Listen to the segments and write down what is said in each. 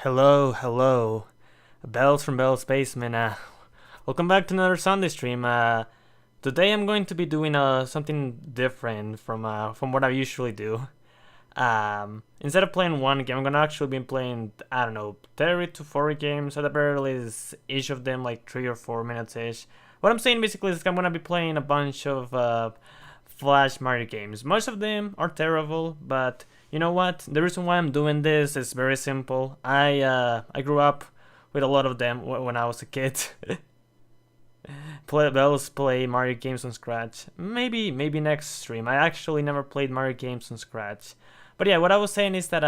Hello, hello. Bells from Bell's Basement. Welcome back to another Sunday stream. Today I'm going to be doing something different from what I usually do. Instead of playing one game, I'm gonna actually be playing, I don't know, 30 to 40 games. At the very least, each of them like 3 or 4 minutes ish. What I'm saying basically is I'm gonna be playing a bunch of Flash Mario games. Most of them are terrible, but you know what? The reason why I'm doing this is very simple. I grew up with a lot of them when I was a kid. play Mario games from scratch. Maybe next stream. I actually never played Mario games from scratch. But yeah, what I was saying is that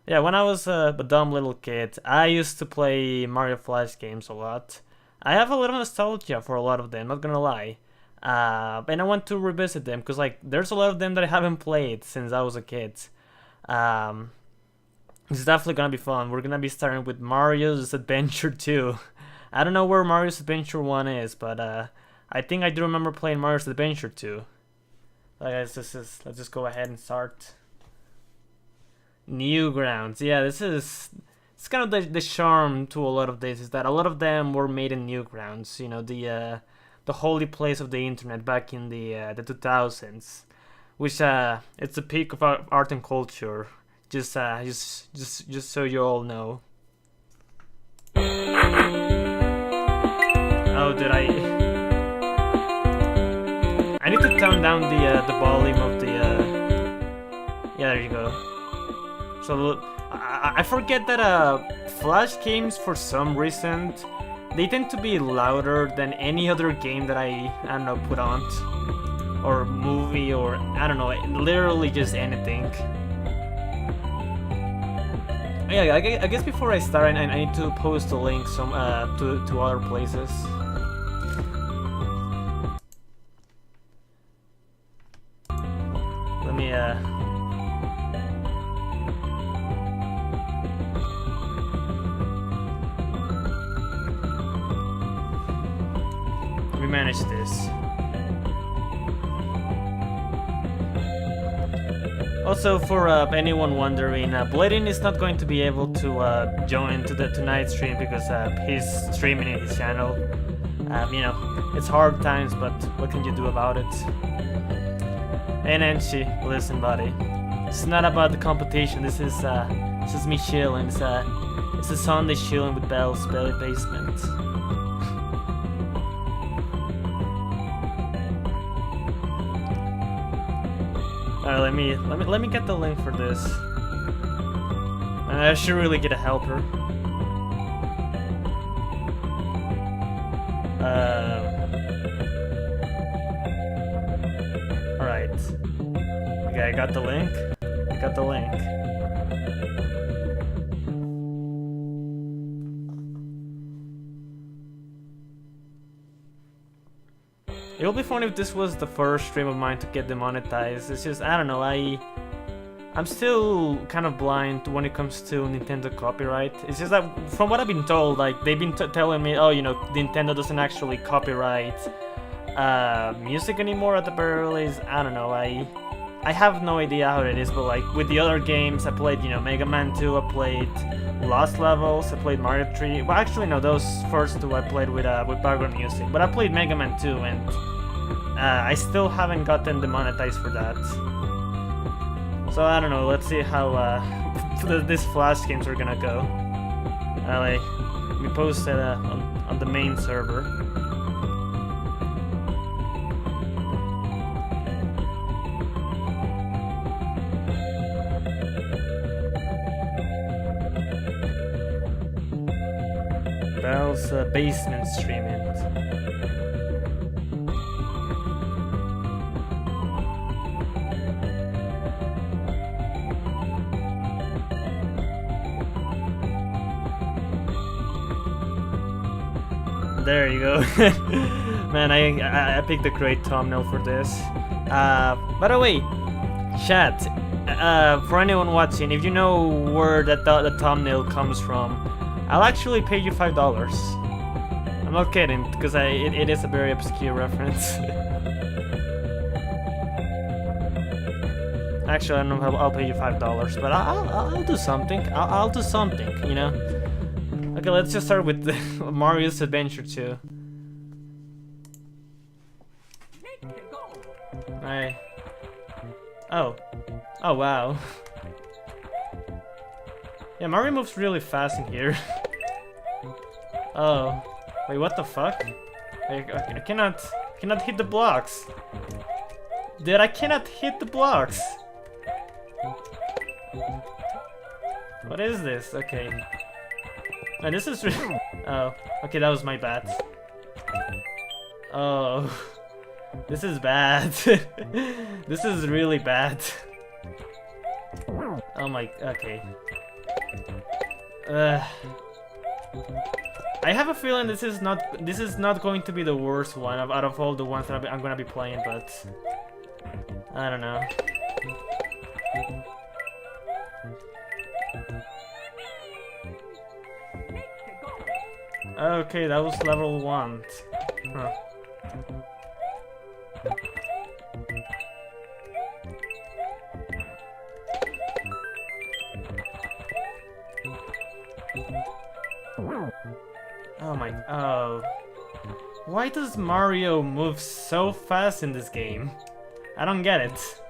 yeah, when I was a dumb little kid, I used to play Mario Flash games a lot. I have a little nostalgia for a lot of them, not gonna lie. And I want to revisit them because like there's a lot of them that I haven't played since I was a kid. It's definitely gonna be fun. We're gonna be starting with Mario's Adventure 2. I don't know where Mario's Adventure 1 is, but I think I do remember playing Mario's Adventure 2. Let's just go ahead and start. Newgrounds. Yeah, it's kind of the charm to a lot of this is that a lot of them were made in Newgrounds. You know, the holy place of the internet back in the 2000s, which it's the peak of art and culture. Just so you all know. Oh, did I need to tone down the volume of the yeah, there you go. So I forget that Flash games for some reason they tend to be louder than any other game that I don't know, put on or movie or I don't know, literally just anything. Yeah, I guess before I start, I need to post a link to other places. Let me manage this. Also, for anyone wondering, Blading is not going to be able to join to the tonight's stream because he's streaming in his channel. You know, it's hard times, but what can you do about it? Hey Nancy, listen, buddy. It's not about the competition. This is me chilling. It's a Sunday chilling with Bell's Basement. Alright, let me get the link for this. I should really get a helper. Alright. Okay, I got the link. It would be fun if this was the first stream of mine to get demonetized. It's just, I don't know, I'm still kind of blind when it comes to Nintendo copyright. It's just that from what I've been told, like they've been telling me, oh, you know, Nintendo doesn't actually copyright music anymore at the very least. I don't know, I have no idea how it is, but like with the other games, I played, you know, Mega Man 2, I played Lost Levels, I played Mario 3. Well, actually, no, those first two I played with background music. But I played Mega Man 2, and I still haven't gotten demonetized for that. So I don't know. Let's see how these Flash games are gonna go. Let me post it on the main server. Bell's Basement streaming. There you go. Man, I picked a great thumbnail for this. By the way, chat, for anyone watching, if you know where the thumbnail comes from, I'll actually pay you $5. I'm not kidding, because it is a very obscure reference. Actually, I don't know. I'll pay you $5, but I'll do something. I'll do something. You know. Okay, let's just start with Mario's Adventure 2. Alright. Oh. Oh wow. Yeah, Mario moves really fast in here. Oh. Wait, what the fuck? I cannot hit the blocks. Dude, I cannot hit the blocks. What is this? Okay. Oh, this is really... Oh, okay, that was my bad. Oh. This is bad. This is really bad. Oh my... Okay. I have a feeling this is not going to be the worst one out of all the ones that I'm gonna be playing, but... I don't know. Okay, that was level 1. Huh. Oh my... Oh... Why does Mario move so fast in this game? I don't get it.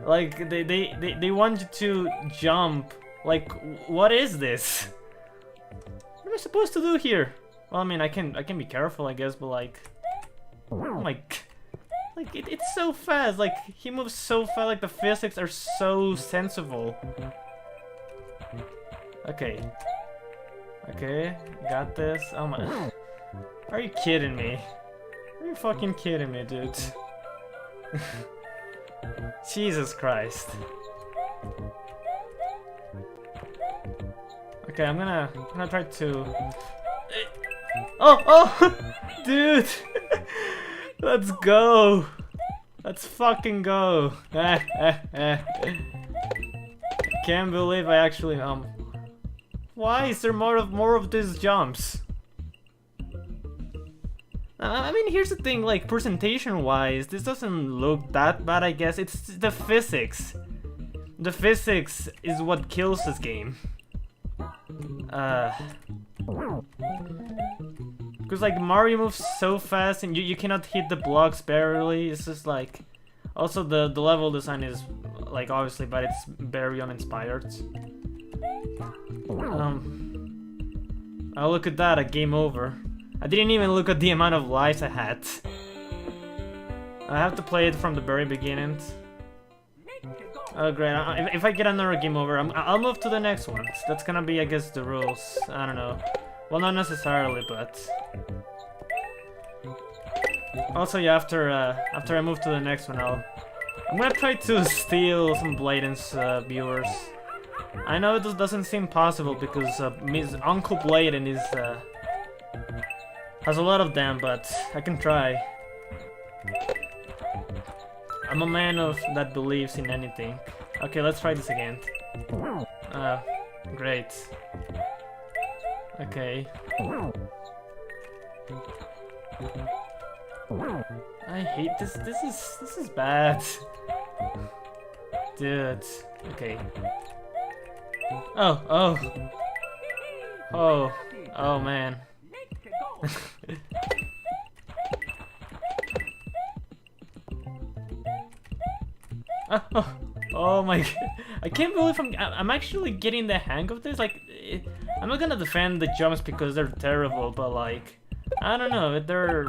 Like, they want you to jump. Like, what is this? What am I supposed to do here? Well, I mean, I can be careful, I guess, but like... Oh my... Like, it's so fast. Like, he moves so fast, like, the physics are so sensible. Okay. Okay, got this. Oh my... Are you kidding me? Are you fucking kidding me, dude? Jesus Christ. Okay, I'm gonna try to... Oh! Dude! Let's go! Let's fucking go! Can't believe I actually, Why is there more of these jumps? I mean, here's the thing, like, presentation-wise, this doesn't look that bad, I guess. It's the physics. The physics is what kills this game. Because, like, Mario moves so fast and you cannot hit the blocks barely. It's just, like... Also, the level design is, like, obviously, but it's very uninspired. Oh, look at that, a game over. I didn't even look at the amount of lives I had. I have to play it from the very beginning. Oh great, if I get another game over, I'll move to the next one. That's gonna be, I guess, the rules. I don't know. Well, not necessarily, but... Also, yeah, after I move to the next one, I'm gonna try to steal some Bladen's viewers. I know it doesn't seem possible because Miss Uncle Bladen is... has a lot of them, but I can try. I'm a man that believes in anything. Okay, let's try this again. Great. Okay. I hate this. This is bad. Dude. Okay. Oh man. Oh my god. I can't believe I'm actually getting the hang of this. Like, I'm not gonna defend the jumps because they're terrible, but like, I don't know, they're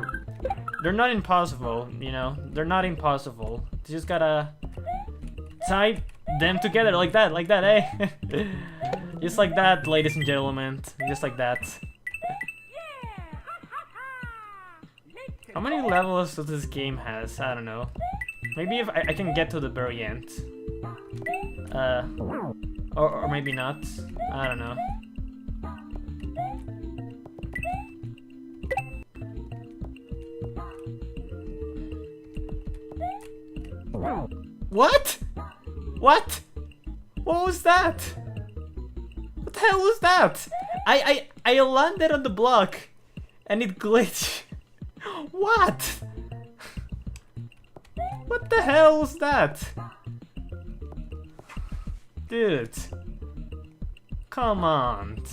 not impossible, you know? They're not impossible. You just gotta tie them together like that, eh? Just like that, ladies and gentlemen. Just like that. How many levels does this game has? I don't know. Maybe if I can get to the very end. Or maybe not. I don't know. What? What? What was that? What the hell was that? I landed on the block and it glitched. What? What the hell was that? Dude. Come on.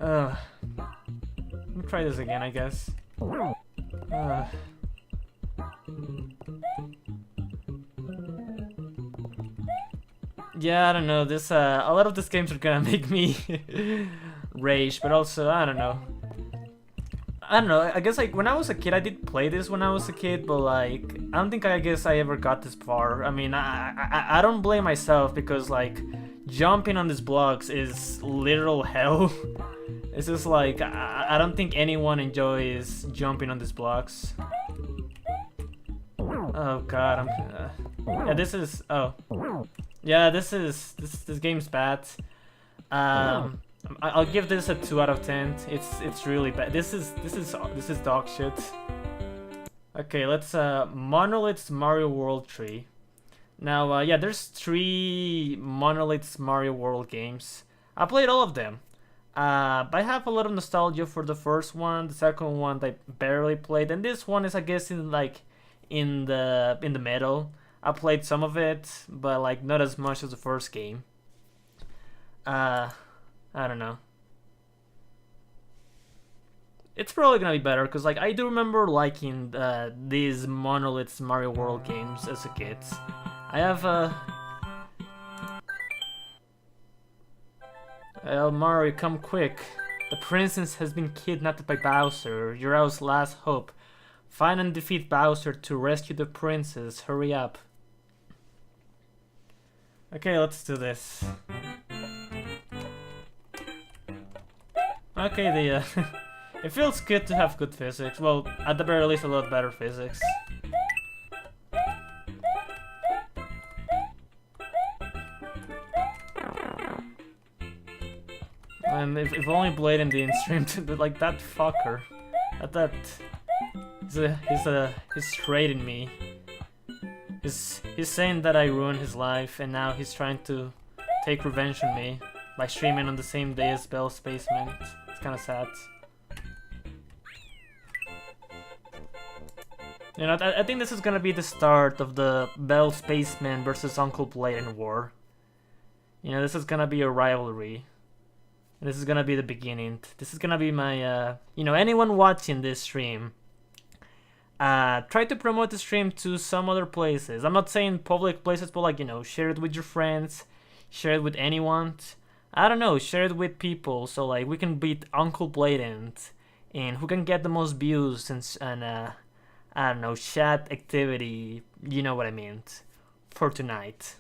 Let me try this again, I guess. Yeah, I don't know. This a lot of these games are gonna make me rage, but also I don't know. I don't know. I guess like when I was a kid, I did play this when I was a kid, but like I don't think I guess I ever got this far. I mean, I don't blame myself because like jumping on these blocks is literal hell. It's just like I don't think anyone enjoys jumping on these blocks. Oh god, yeah, this is yeah, this game's bad. I'll give this a 2 out of 10. It's really bad. This is dog shit. Okay, let's Monolith's Mario World 3. Now, yeah, there's 3 Monolith's Mario World games. I played all of them. But I have a lot of nostalgia for the first one. The second one I barely played, and this one is, I guess, in the middle. I played some of it, but like not as much as the first game. I don't know. It's probably gonna be better because like I do remember liking these Monolith's Mario World games as a kid. I have Mario, come quick. The princess has been kidnapped by Bowser. You're our last hope. Find and defeat Bowser to rescue the princess. Hurry up. Okay, let's do this. Okay, it feels good to have good physics. Well, at the very least, a lot better physics. And if only Bladen didn't stream to like that fucker. He's trading me. He's saying that I ruined his life, and now he's trying to take revenge on me by streaming on the same day as Bell Spaceman. It's kind of sad. You know, I think this is gonna be the start of the Bell Spaceman versus Uncle Bladen war. You know, this is gonna be a rivalry. This is gonna be the beginning. This is gonna be my, you know, anyone watching this stream, try to promote the stream to some other places. I'm not saying public places, but like, you know, share it with your friends, share it with anyone. I don't know, share it with people so like we can beat Uncle Bladen, and who can get the most views and I don't know, chat activity, you know what I mean, for tonight.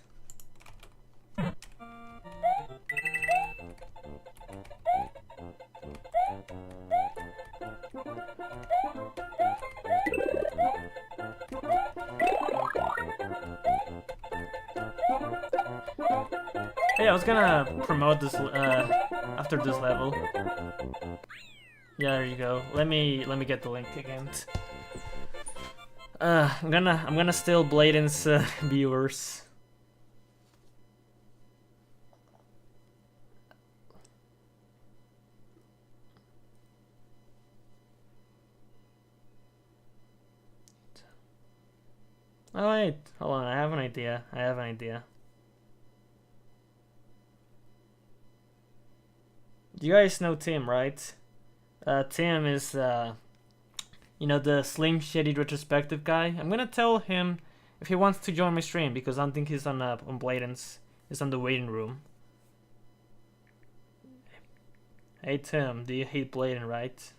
Yeah, I was gonna promote this after this level. Yeah, there you go. Let me get the link again. I'm gonna steal Bladen's viewers. Oh wait, hold on, I have an idea. You guys know Tim, right? Tim is, you know, the Slim Shady retrospective guy. I'm gonna tell him if he wants to join my stream because I don't think he's on Bladen's. He's on the waiting room. Hey Tim, do you hate Bladen, right?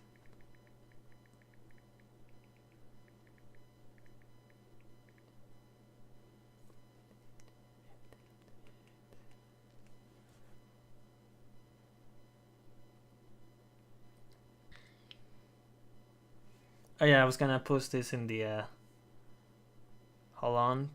Oh yeah, I was gonna post this in the hold on.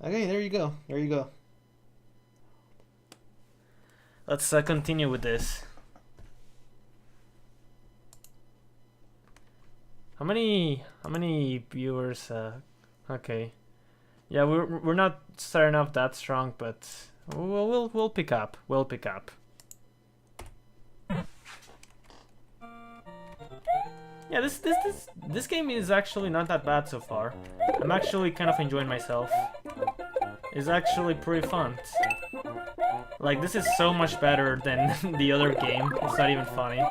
Okay, there you go. There you go. Let's continue with this. How many viewers? Okay. Yeah, we're not starting off that strong, but we'll pick up. We'll pick up. Yeah, this game is actually not that bad so far. I'm actually kind of enjoying myself. It's actually pretty fun. Like, this is so much better than the other game. It's not even funny.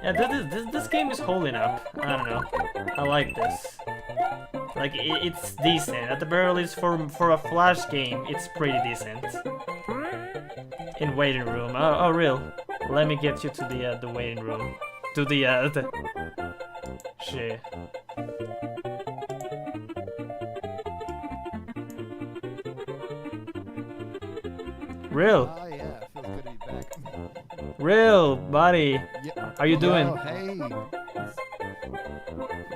Yeah, this game is holding up. I don't know. I like this. Like, it's decent. At the very least, for a Flash game, it's pretty decent. In waiting room. Oh, real. Let me get you to the waiting room. To the shit. Real. Oh yeah, feels good to be back. Real, buddy. Yeah. How you doing? Hey.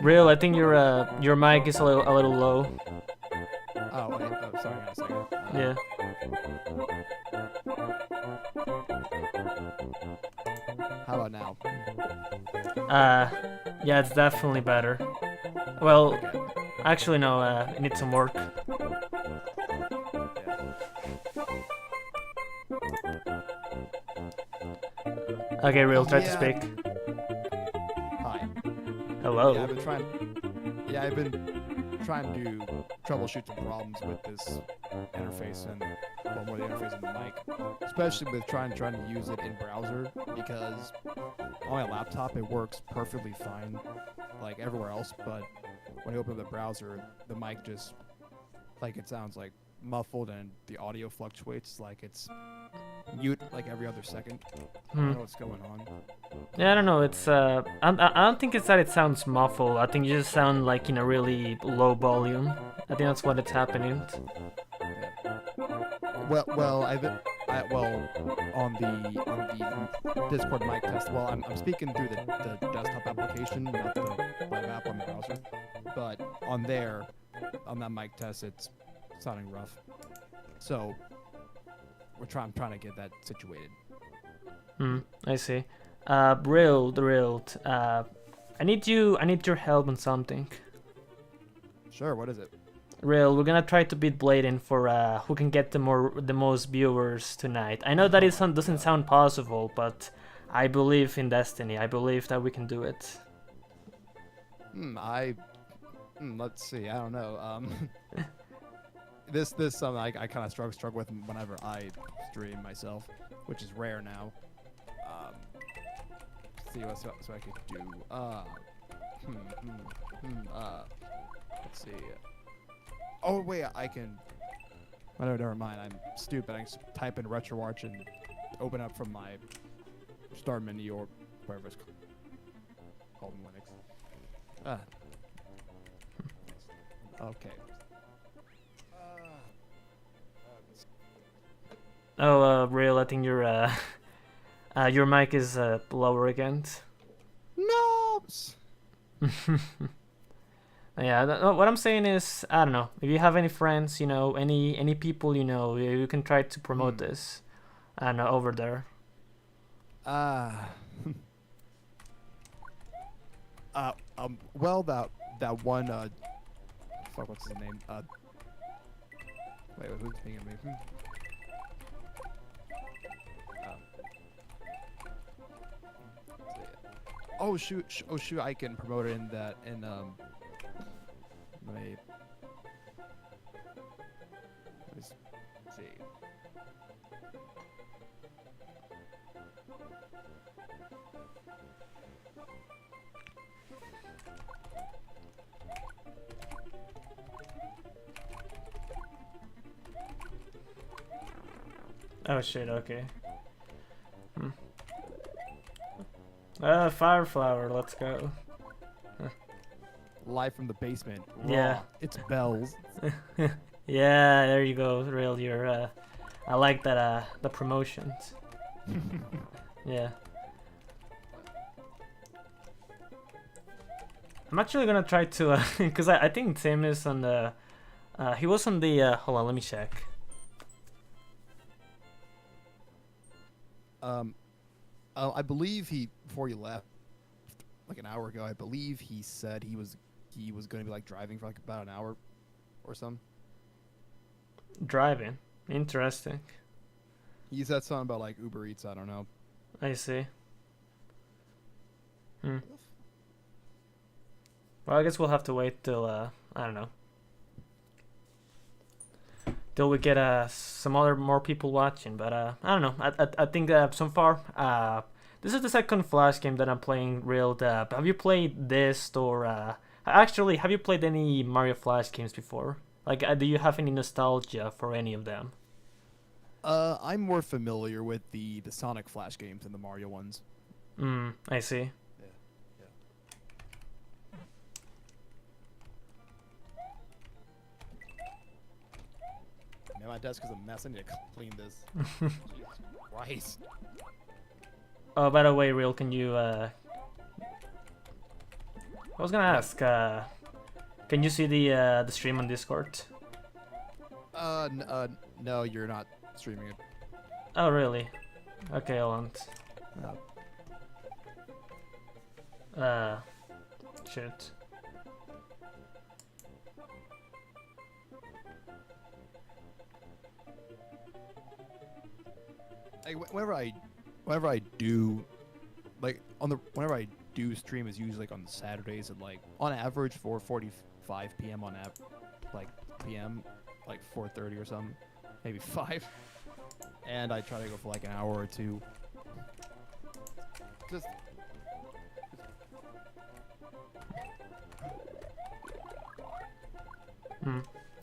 Real, I think your mic is a little low. Oh wait, sorry, hang on a second. Yeah. How about now? Yeah, it's definitely better. Well, Okay. actually no, it needs some work. Okay, Real, try to Yeah. speak. Hi. Hello. Yeah, I've been trying to troubleshoot some problems with this interface and well, more the interface and the mic, especially with trying to use it in browser because on my laptop it works perfectly fine, like everywhere else. But when I open up the browser, the mic just like it sounds like muffled and the audio fluctuates like it's mute like every other second. I don't know what's going on. Yeah, I don't know. It's I don't think it's that it sounds muffled. I think you just sound like in a really low volume. I think that's what it's happening. Well, on the Discord mic test. Well, I'm speaking through the desktop application, not the web app on the browser. But on there, on that mic test, it's sounding rough. So I'm trying to get that situated. I see. Real. I need your help on something. Sure. What is it? Real, we're gonna try to beat Bladen for who can get the most viewers tonight. I know that it doesn't sound possible, but I believe in destiny. I believe that we can do it. Let's see. I don't know. This something I kind of struggle with whenever I stream myself, which is rare now. See what I could do. Let's see. Oh wait, I can. Oh, no, never mind. I'm stupid. I can type in RetroArch and open up from my start menu or whatever it's called in Linux. Okay. Oh, Real, I think your mic is lower again. No. Yeah, what I'm saying is, I don't know, if you have any friends, any people, you can try to promote this, and over there. Well, that one, fuck, what's his name? Wait, who's being a me? Oh shoot! I can promote it in that Let me see. Oh shit, okay. Fire flower, let's go. Live from the basement. Yeah. Raw. It's bells. Yeah, there you go, Real. You're I like that the promotions. Yeah. I'm actually gonna try to because I think Tim is on the He was on the. Hold on, let me check. I believe before he left, like an hour ago, I believe he said he was going to be like driving for like about an hour or something. Driving. Interesting. He said something about like Uber Eats. I don't know. I see. Well, I guess we'll have to wait till I don't know. Till we get some more people watching, but I don't know. I think so far this is the second Flash game that I'm playing. Real. Have you played this or actually have you played any Mario Flash games before? Like, do you have any nostalgia for any of them? I'm more familiar with the Sonic Flash games than the Mario ones. I see. Man, my desk is a mess. I need to clean this. Jesus Christ. Oh, by the way, Real, can you I was gonna ask, can you see the stream on Discord? No, you're not streaming it. Oh, really? Okay, hold on. Shit. Like, whenever I do, like whenever I do stream is usually like on Saturdays at like on average 4:45 p.m. on like p.m. like 4:30 or something, maybe 5, and I try to go for like an hour or two. Just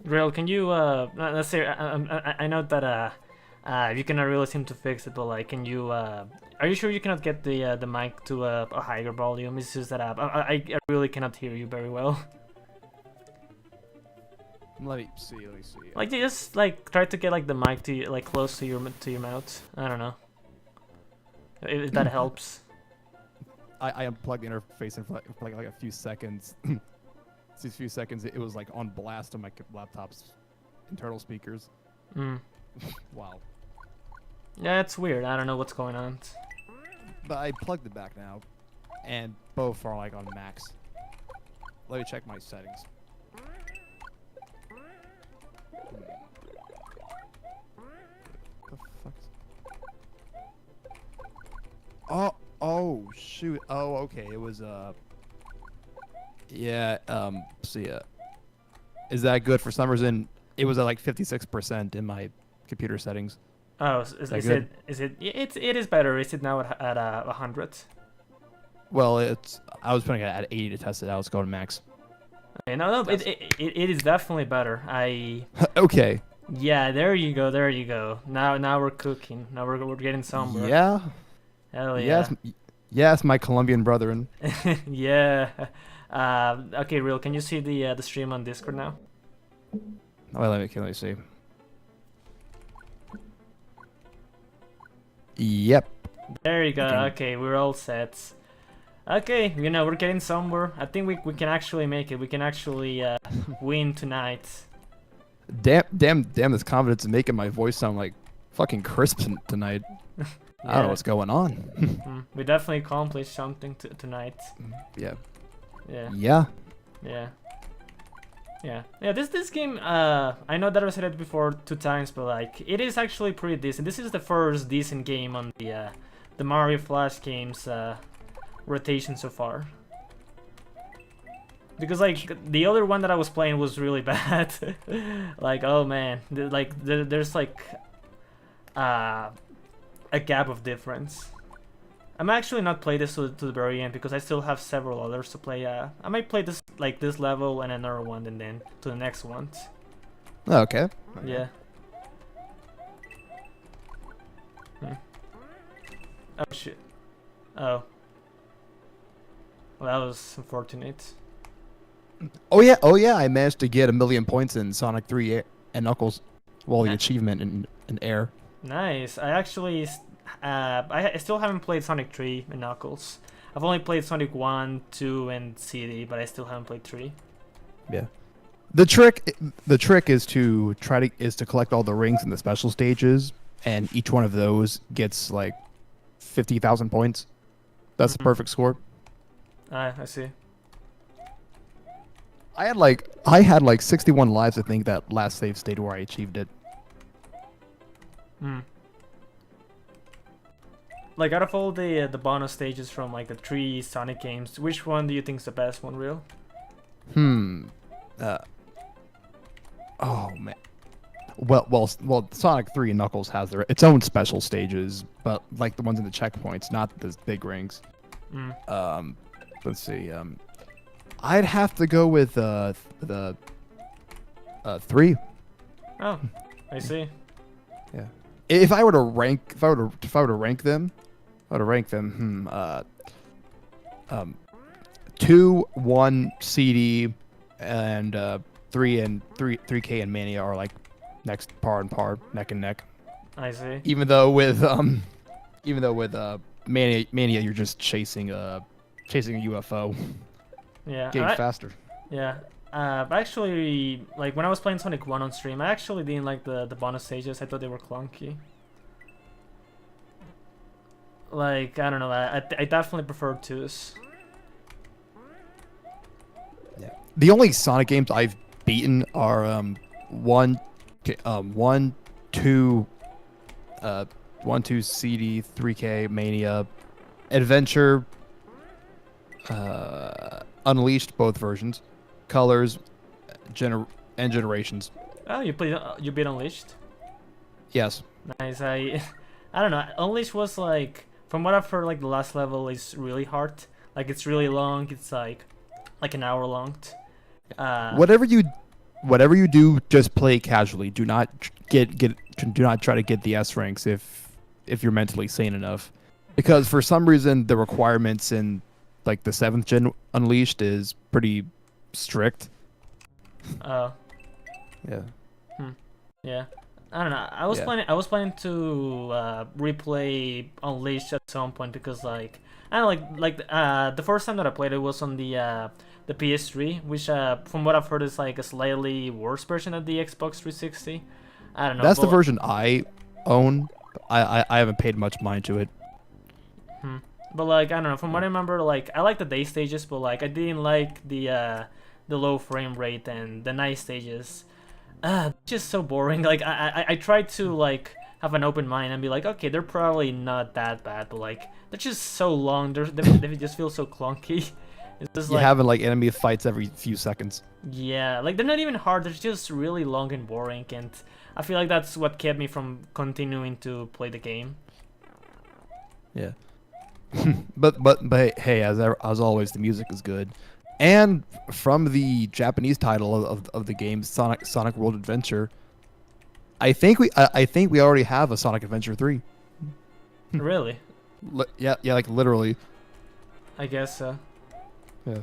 Real, can you let's say I know that you cannot really seem to fix it, but like, can you are you sure you cannot get the mic to a higher volume? It's just that I really cannot hear you very well. let me see. Like, you just like try to get like the mic to like close to your mouth. I don't know if that helps. I unplugged the interface and for like a few seconds. These few seconds, it was like on blast on my laptop's internal speakers. Wow. Yeah, it's weird. I don't know what's going on. But I plugged it back now, and both are like on max. Let me check my settings. The fuck? Oh shoot. Oh, okay. It was yeah. So yeah. Is that good for some reason? It was at like 56% in my computer settings. Oh, is it? It is better. Is it now at 100? Well, I was putting it at 80 to test it out. It's going max. Okay, no, it is definitely better. Okay. Yeah, there you go. Now we're cooking. Now we're getting somewhere. Yeah. Hell yeah. Yes, my Colombian brethren. Yeah. Okay, Real. Can you see the stream on Discord now? Oh, let me see. Yep. There you go. Okay, we're all set. Okay, we're getting somewhere. I think we can actually make it. We can actually win tonight. Damn! This confidence is making my voice sound like fucking crisp tonight. Yeah. I don't know what's going on. We definitely accomplished something tonight. Yeah. Yeah. This game, I know that I said it before 2 times, but like, it is actually pretty decent. This is the first decent game on the Mario Flash games rotation so far. Because like the other one that I was playing was really bad. Like, oh man, there's like a gap of difference. I might actually not play this to the very end because I still have several others to play. I might play this level and another one, and then to the next one. Okay. Yeah. Oh shit. Oh. Well, that was unfortunate. Oh yeah. I managed to get 1,000,000 points in Sonic 3 and Knuckles. Well, the achievement in Air. Nice. I actually. I still haven't played Sonic 3 and Knuckles. I've only played Sonic 1, 2, and CD, but I still haven't played 3. Yeah. The trick is to collect all the rings in the special stages, and each one of those gets like 50,000 points. That's the Mhm. perfect score. I see. I had like 61 lives, I think, that last save state where I achieved it. Hmm. Like out of all the bonus stages from like the 3 Sonic games, which one do you think is the best one, real? Uh, oh man. Well, Sonic 3 and Knuckles has its own special stages, but like the ones in the checkpoints, not the big rings. Mm. Let's see. I'd have to go with the 3. Oh, I see. Yeah. If I were to rank them, 2, 1 CD, and 3K and Mania are like neck and neck. I see. Even though with Mania you're just chasing a UFO, Yeah. getting faster. Yeah. Actually, like when I was playing Sonic 1 on stream, I actually didn't like the bonus stages. I thought they were clunky. Like, I don't know, I definitely prefer 2s. Yeah. The only Sonic games I've beaten are 1, 2, 1, 2 CD, 3K, Mania, Adventure, Unleashed, both versions, Colors, and Generations. Oh, you beat Unleashed? Yes. Nice. I don't know. Unleashed was like, from what I've heard, like the last level is really hard. Like it's really long. It's like an hour long. Whatever you do, just play casually. Do not try to get the S ranks if you're mentally sane enough, because for some reason the requirements in like the 7th gen Unleashed is pretty strict. Oh. Yeah. Yeah. I don't know. I was planning to replay Unleashed at some point because like I don't know, like the first time that I played it was on the PS3, which from what I've heard is like a slightly worse version of the Xbox 360. I don't know. That's the version I own. I haven't paid much mind to it. But like I don't know. From what I remember, like I like the day stages, but like I didn't like the low frame rate and the night stages. Just so boring. Like I tried to like have an open mind and be like, okay, they're probably not that bad, but like they're just so long. They just feel so clunky. It's just You're like having like enemy fights every few seconds. yeah, like they're not even hard. They're just really long and boring, and I feel like that's what kept me from continuing to play the game. Yeah. but hey, as always, the music is good. And from the Japanese title of the game, Sonic World Adventure, I think we already have a Sonic Adventure 3. Really? Yeah, like literally. I guess so. Yeah.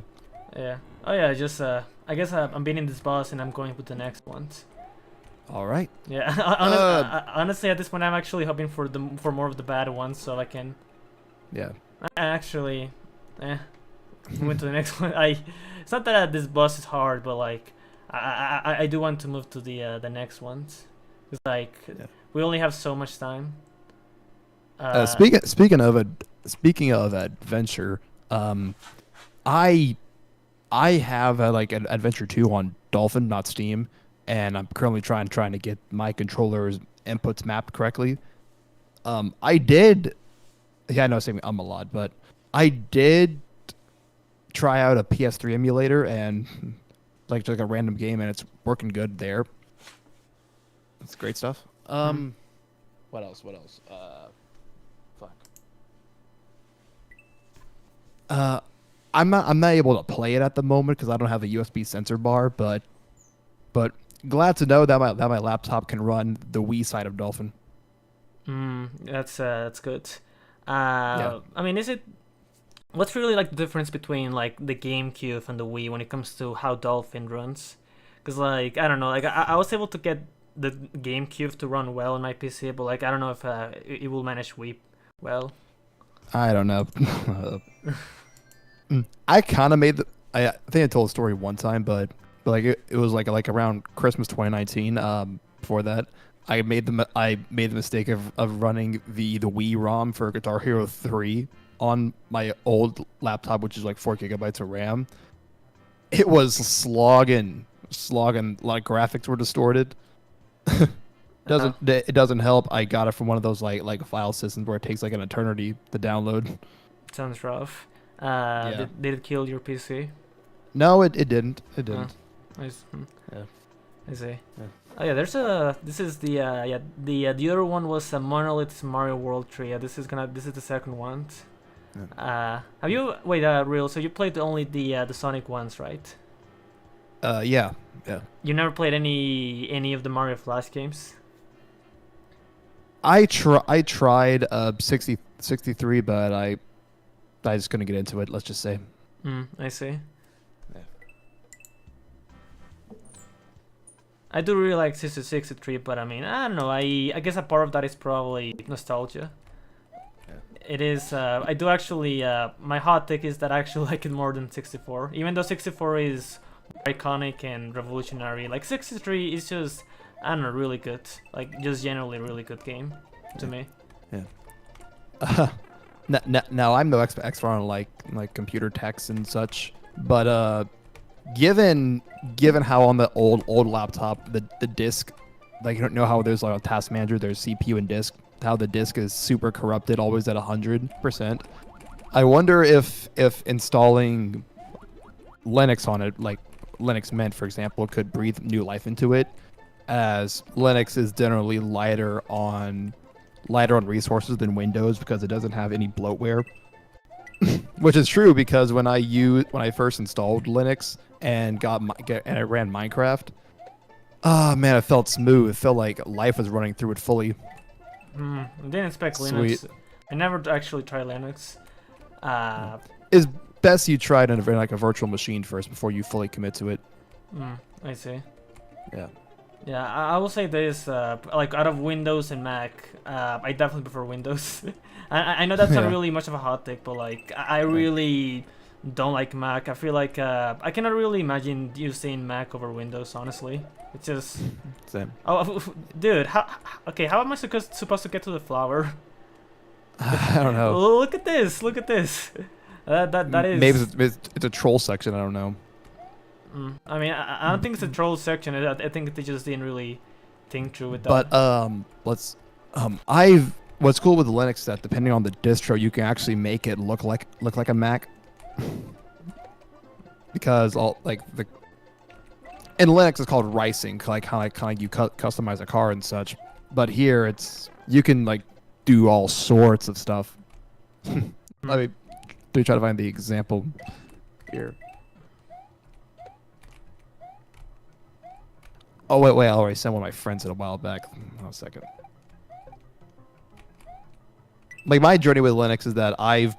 Yeah. Oh yeah. Just I guess I'm beating this boss and I'm going with the next ones. All right. Yeah. Honestly, at this point, I'm actually hoping for more of the bad ones so I can. Yeah. Actually, move to the next one. It's not that this boss is hard, but like I do want to move to the next ones. It's like we only have so much time. Speaking of adventure, I have like an Adventure 2 on Dolphin, not Steam, and I'm currently trying to get my controller's inputs mapped correctly. I did. Yeah, I know I'm saying a lot, but I did try out a PS3 emulator and like a random game, and it's working good there. It's great stuff. What else? Fuck. I'm not able to play it at the moment because I don't have a USB sensor bar, but glad to know that my laptop can run the Wii side of Dolphin. That's good. Yeah. I mean, what's really like the difference between like the GameCube and the Wii when it comes to how Dolphin runs? Because like I don't know, like I was able to get the GameCube to run well on my PC, but like I don't know if it will manage Wii well. I don't know. I kind of made I think I told a story one time, but but like it was like around Christmas 2019. Before that, I made the mistake of running the Wii ROM for Guitar Hero 3 on my old laptop, which is like 4 gigabytes of RAM. It was slogging. Like graphics were distorted. It doesn't help. I got it from one of those like file systems where it takes like an eternity to download. Sounds rough. Yeah. Did it kill your PC? No, it didn't. It didn't. Yeah. I see. Yeah. Oh yeah, there's a. This is the the other one was a Monolith Mario World 3. Yeah, this is the second one. Have you real? So you played only the Sonic ones, right? Yeah. You never played any of the Mario Flash games? I tried 63, but I just couldn't get into it. Let's just say. I see. Yeah. I do really like 63, but I mean, I don't know. I guess a part of that is probably nostalgia. It is. I do actually. My hot take is that I actually like it more than 64. Even though 64 is iconic and revolutionary, like 63 is just, I don't know, really good. Like just generally really good game to me. Yeah. Now I'm no expert on like computer techs and such, but given how on the old laptop the disk, like you don't know how there's like a task manager, there's CPU and disk. How the disk is super corrupted, always at 100%. I wonder if installing Linux on it, like Linux Mint, for example, could breathe new life into it, as Linux is generally lighter on resources than Windows because it doesn't have any bloatware. Which is true because when I first installed Linux and and I ran Minecraft, man, it felt smooth. It felt like life was running through it fully. I didn't expect Sweet. Linux. I never actually tried Linux. It's best you try it in a virtual machine first before you fully commit to it. I see. Yeah. Yeah, I will say this, like out of Windows and Mac, I definitely prefer Windows. I know that's not really much of a hot take, but like I really don't like Mac. I feel like I cannot really imagine using Mac over Windows, honestly. It's just... Same. Oh, dude, how am I supposed to get to the flower? I don't know. Look at this, that is... Maybe it's a troll section, I don't know. I mean, I don't think it's a troll section. I think they just didn't really think through with that. But what's cool with Linux is that depending on the distro, you can actually make it look like a Mac. Because in Linux it's called ricing, like how you customize a car and such. But here you can like do all sorts of stuff. Let me try to find the example here. Oh wait! I already sent one of my friends it a while back. Hold on a second. Like my journey with Linux is that I've,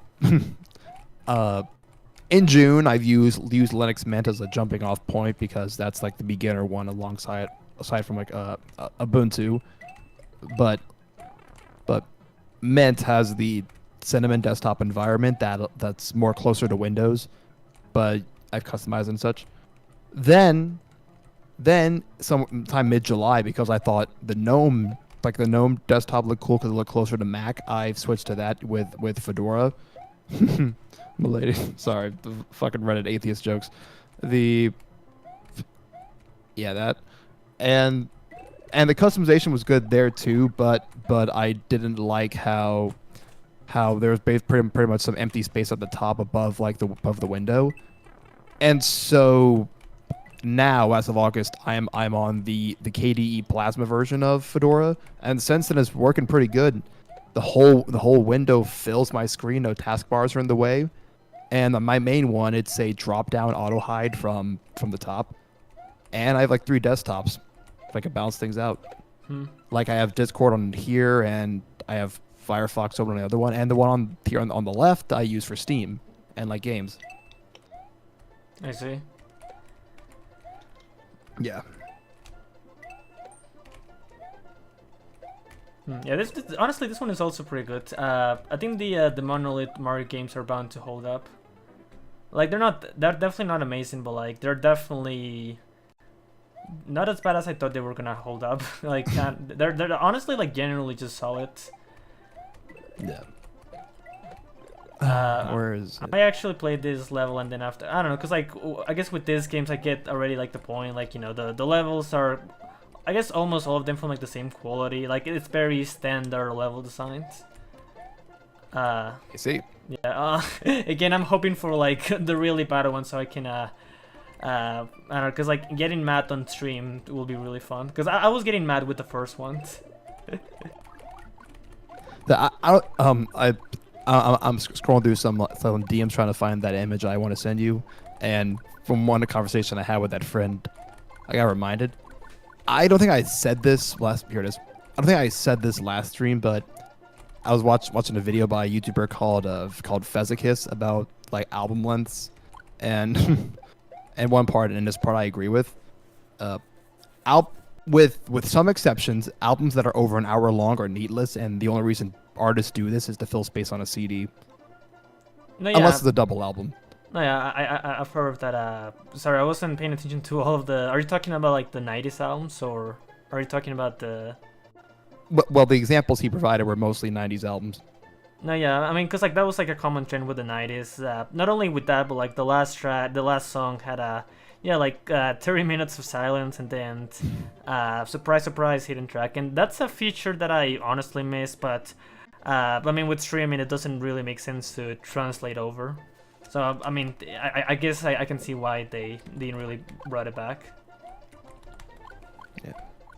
in June I've used Linux Mint as a jumping off point because that's like the beginner one aside from like Ubuntu, but Mint has the Cinnamon desktop environment that's more closer to Windows, but I've customized and such. Then sometime mid-July, because I thought the GNOME desktop looked cool because it looked closer to Mac, I've switched to that with Fedora. Milady, sorry, the fucking Reddit atheist jokes. That and the customization was good there too, but I didn't like how there was pretty much some empty space at the top above the window, and so. Now, as of August, I'm on the KDE Plasma version of Fedora, and since then it's working pretty good. The whole window fills my screen, no taskbars are in the way, and on my main one it's a drop-down auto hide from the top, and I have like 3 desktops, if I can balance things out. Like I have Discord on here, and I have Firefox over on the other one, and the one on here on the left I use for Steam and like games. I see. Yeah. Yeah, this honestly, this one is also pretty good. I think the Monolith Mario games are bound to hold up. Like they're definitely not amazing, but like they're definitely not as bad as I thought they were gonna hold up. Like they're honestly like generally just solid. Yeah. Uh, Where is it? I actually played this level and then after I don't know, cause like I guess with these games I get already like the point. Like the levels are, I guess almost all of them from like the same quality. Like it's very standard level designs. I see. Yeah. Again, I'm hoping for like the really bad one so I can I don't know, cause like getting mad on stream will be really fun. Cause I was getting mad with the first ones. I'm scrolling through some DMs trying to find that image I want to send you, and from one conversation I had with that friend, I got reminded. I don't think I said this last. Here it is. I don't think I said this last stream, but I was watching a video by a YouTuber called Fezikis about like album lengths, and and one part, and this part I agree with. With some exceptions, albums that are over an hour long are needless, and the only reason artists do this is to fill space on a CD. No, yeah. Unless it's a double album. No, yeah, I've heard of that. Sorry, I wasn't paying attention to all of the. Are you talking about like the '90s albums, or are you talking about the? Well, the examples he provided were mostly '90s albums. No, yeah, I mean, cause like that was like a common trend with the '90s. Not only with that, but like the last song had like 30 minutes of silence and then surprise hidden track, and that's a feature that I honestly miss. But I mean, with streaming, it doesn't really make sense to translate over. So I mean, I guess I can see why they didn't really brought it back. Yeah.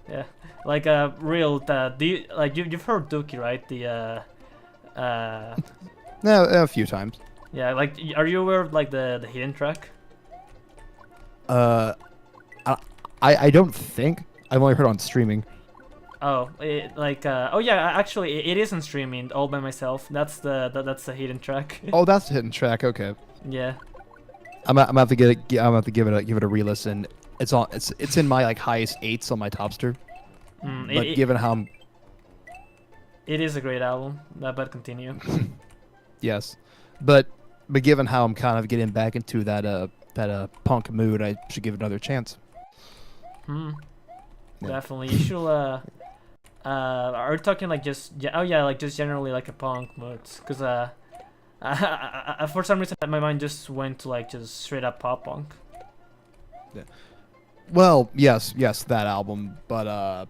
Yeah, like real. You've heard Dookie, right? The No, a few times. yeah, like are you aware of like the hidden track? I don't think. I've only heard on streaming. Oh, oh yeah, actually it isn't streaming all by myself. That's the hidden track. Oh, that's the hidden track. Okay. Yeah. I'm gonna have to give it a re-listen. It's in my like highest 8s on my Topster. But given how it is a great album. But continue. yes, but given how I'm kind of getting back into that punk mood, I should give it another chance. Yeah. Definitely, you should. Are you talking like just like just generally like a punk mood? Cause for some reason my mind just went to like just straight up pop punk. Yeah. Well, yes, that album, but a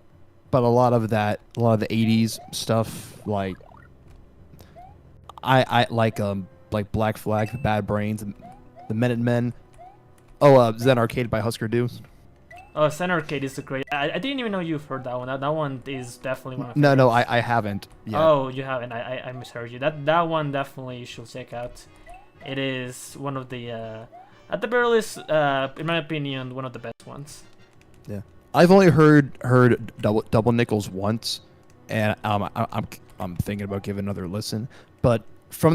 lot of the '80s stuff, like I like Black Flag, the Bad Brains, and the Minutemen. Oh, Zen Arcade by Husker Du. Oh, Zen Arcade is a great. I didn't even know you've heard that one. That one is definitely one of. No, I haven't. Yet. Oh, you haven't. I misheard you. That one definitely you should check out. It is one of the at the very least, in my opinion, one of the best ones. Yeah, I've only heard Double Nickels once, and I'm thinking about giving another listen. But from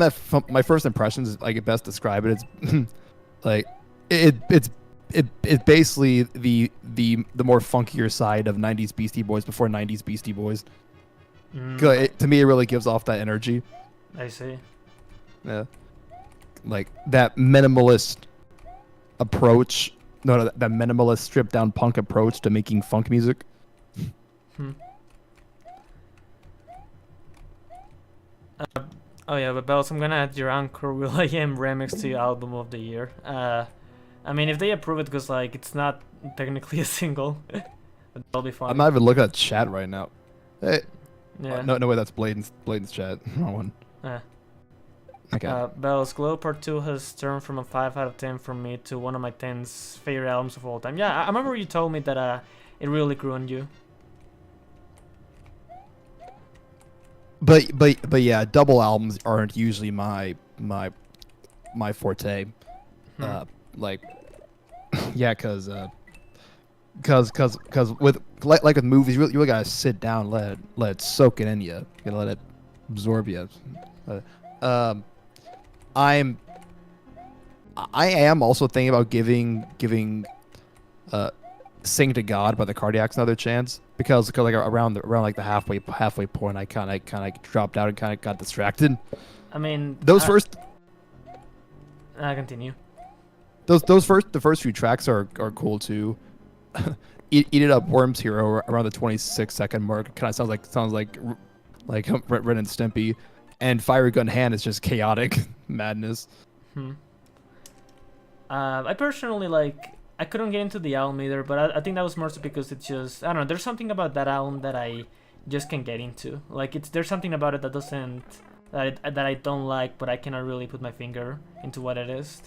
my first impressions, I could best describe it. It's like it's basically the more funkier side of '90s Beastie Boys before '90s Beastie Boys. To me, it really gives off that energy. I see. Yeah, like that minimalist approach. No, that minimalist stripped down punk approach to making funk music. Oh yeah, but Bells, I'm gonna add your Anchor Will I Am remix to your album of the year. I mean, if they approve it, because like it's not technically a single, but that'll be fun. I'm not even looking at chat right now. Hey. Yeah. No way, that's Bladen's chat. Wrong one. Okay. Bells, Glow Part 2 has turned from a 5 out of 10 from me to one of my 10's favorite albums of all time. Yeah, I remember you told me that it really grew on you. But yeah, double albums aren't usually my forte. Like, yeah, cause with like with movies, you really gotta sit down, let it soak it in you. You gotta let it absorb you. I am also thinking about giving "Sing to God" by the Cardiacs another chance because like around like the halfway point, I kind of dropped out and kind of got distracted. I mean, those first. Continue. The first few tracks are cool too. Eat It Up Worms Hero around the 26-second mark. Kind of sounds like Ren and Stimpy, and Fiery Gun Hand is just chaotic madness. Hmm. I personally like. I couldn't get into the album either, but I think that was more so because it's just I don't know. There's something about that album that I just can't get into. Like there's something about it that doesn't that I don't like, but I cannot really put my finger into what it is.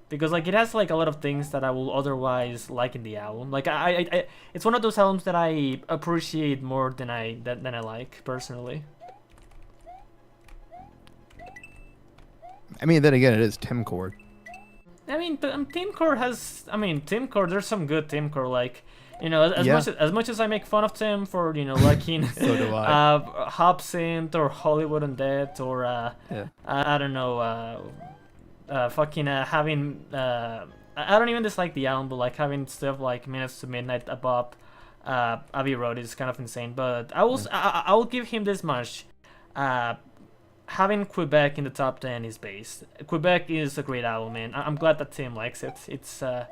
Because like it has like a lot of things that I will otherwise like in the album. Like I it's one of those albums that I appreciate more than I like personally. I mean, then again, it is Tim Cord. I mean, Team Core has. I mean, Team Core. There's some good Team Core. Like, you know, as much as I make fun of Tim for liking So do I. Hobsint or Hollywood Undead or Yeah. I don't know, fucking having I don't even dislike the album, but like having stuff like Minutes to Midnight above Abbey Road is kind of insane. But I will give him this much. Having Quebec in the top 10 is based. Quebec is a great album, man. I'm glad that Tim likes it. It's a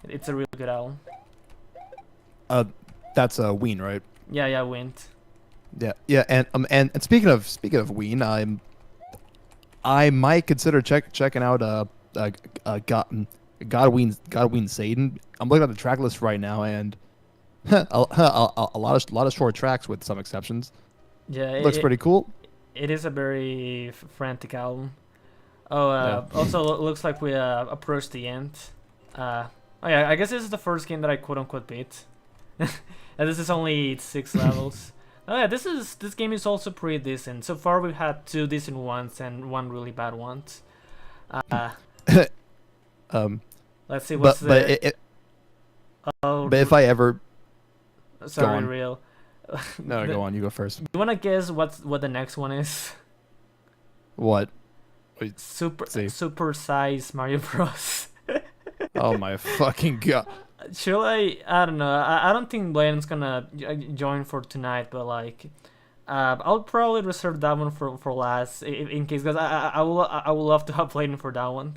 really good album. That's Ween, right? Yeah, Wint. Yeah, and speaking of Ween, I might consider checking out Godween Satan. I'm looking at the track list right now, and a lot of short tracks with some exceptions. Yeah, Looks pretty cool. It is a very frantic album. Oh, also looks like we approached the end. Oh yeah, I guess this is the first game that I quote unquote beat. And this is only 6 levels. Oh yeah, this game is also pretty decent. So far we've had 2 decent ones and 1 really bad one. Let's see what's but if I ever sorry, real. No, go on. You go first. You wanna guess what the next one is? What? Super size Mario Bros. Oh my fucking god! Should I don't know. I don't think Bladen's gonna join for tonight, but like, I'll probably reserve that one for last in case, because I will love to have Bladen for that one.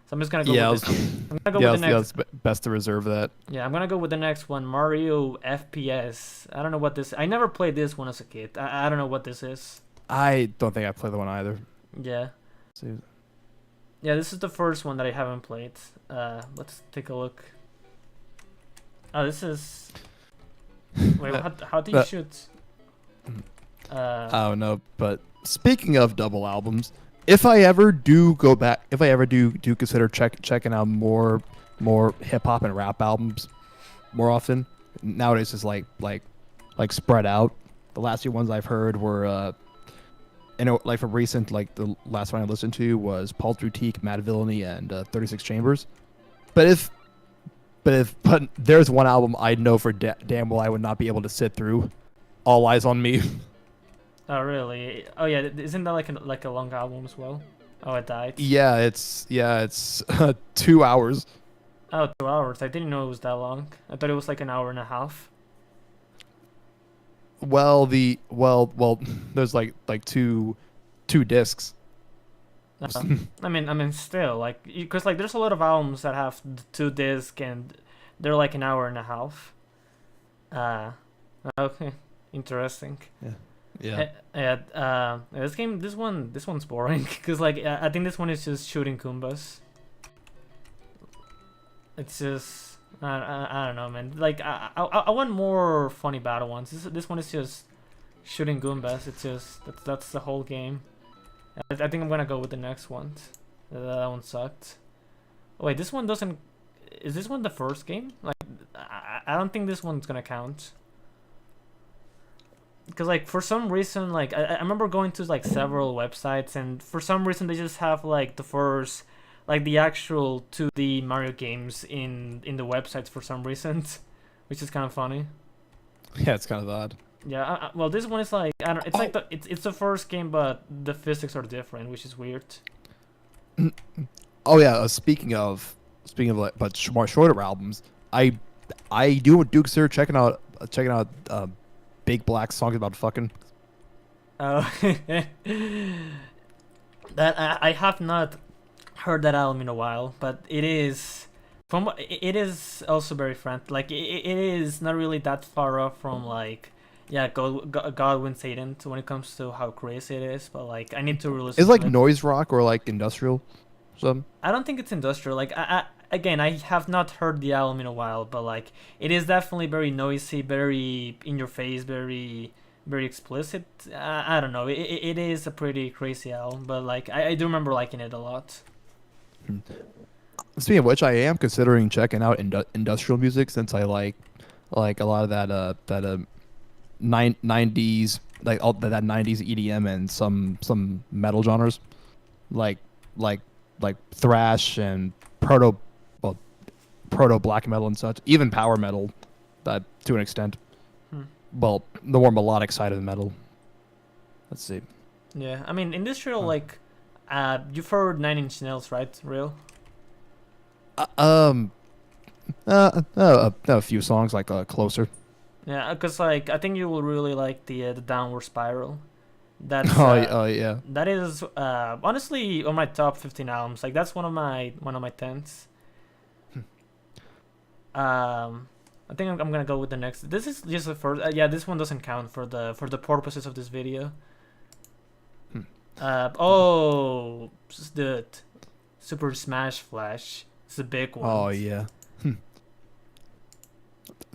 So I'm just gonna go with this. I'm gonna go with the next. It's best to reserve that. Yeah, I'm gonna go with the next one, Mario FPS. I don't know what this. I never played this one as a kid. I don't know what this is. I don't think I played the one either. Yeah. See. Yeah, this is the first one that I haven't played. Let's take a look. Oh, this is. Wait, how do you shoot? I don't know, but speaking of double albums, if I ever do consider checking out more hip hop and rap albums more often. Nowadays it's like spread out. The last few ones I've heard were like from recent, like the last one I listened to was Paul's Boutique, Mad Villainy, and 36 Chambers. But there's one album I know for damn well I would not be able to sit through. All Eyes on Me. Oh really? Oh yeah, isn't that like a long album as well? Oh, it died. Yeah, it's 2 hours. Oh, 2 hours. I didn't know it was that long. I thought it was like an hour and a half. Well, there's like two discs. I mean, still like because like there's a lot of albums that have 2 discs and they're like an hour and a half. Okay, interesting. Yeah. This one's boring because like I think this one is just shooting Goombas. It's just I don't know, man. Like I want more funny battle ones. This one is just shooting Goombas. It's just that's the whole game. I think I'm gonna go with the next one. That one sucked. Oh, wait, this one doesn't. Is this one the first game? Like I don't think this one's gonna count. Because like for some reason, like I remember going to like several websites, and for some reason they just have like the first, like the actual 2D Mario games in the websites for some reason, which is kind of funny. Yeah, it's kind of odd. Yeah, well, this one is like I don't. It's like it's the first game, but the physics are different, which is weird. Oh yeah, speaking of like but more shorter albums, I do consider checking out Big Black Songs About Fucking. Oh, that I have not heard that album in a while, but it is It is also very friendly. Like it is not really that far off from like yeah, Godwin Satan when it comes to how crazy it is. But like I need to It's listen like to it. noise rock or like industrial. Some. I don't think it's industrial. Like again, I have not heard the album in a while, but like it is definitely very noisy, very in your face, very explicit. I don't know. It is a pretty crazy album, but like I do remember liking it a lot. Speaking of which, I am considering checking out industrial music since I like a lot of that 90s like all that 90s EDM and some metal genres like like like thrash and well proto black metal and such, even power metal to an extent. Hmm. Well, the more melodic side of the metal. Let's see. Yeah, I mean industrial Huh. like you've heard Nine Inch Nails, right? Real? Uh, um a few songs like Closer. Yeah, because like I think you will really like the Downward Spiral. That's Oh yeah. that is honestly on my top 15 albums. Like that's one of my tens. I think I'm gonna go with the next. This is just the first. Yeah, this one doesn't count for the purposes of this video. Hmm. The Super Smash Flash. It's a big one. Oh yeah.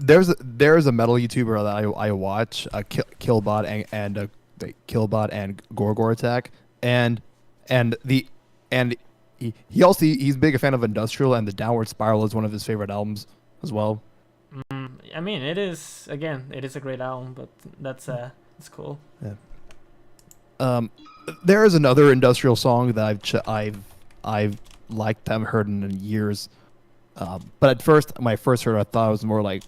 There's a metal YouTuber that I watch, Killbot Killbot and Gorgor Attack, and the and he's big a fan of industrial, and the Downward Spiral is one of his favorite albums as well. I mean, it is a great album, but it's cool. Yeah. There is another industrial song that I've liked, haven't heard in years. But at first, when I first heard it, I thought it was more like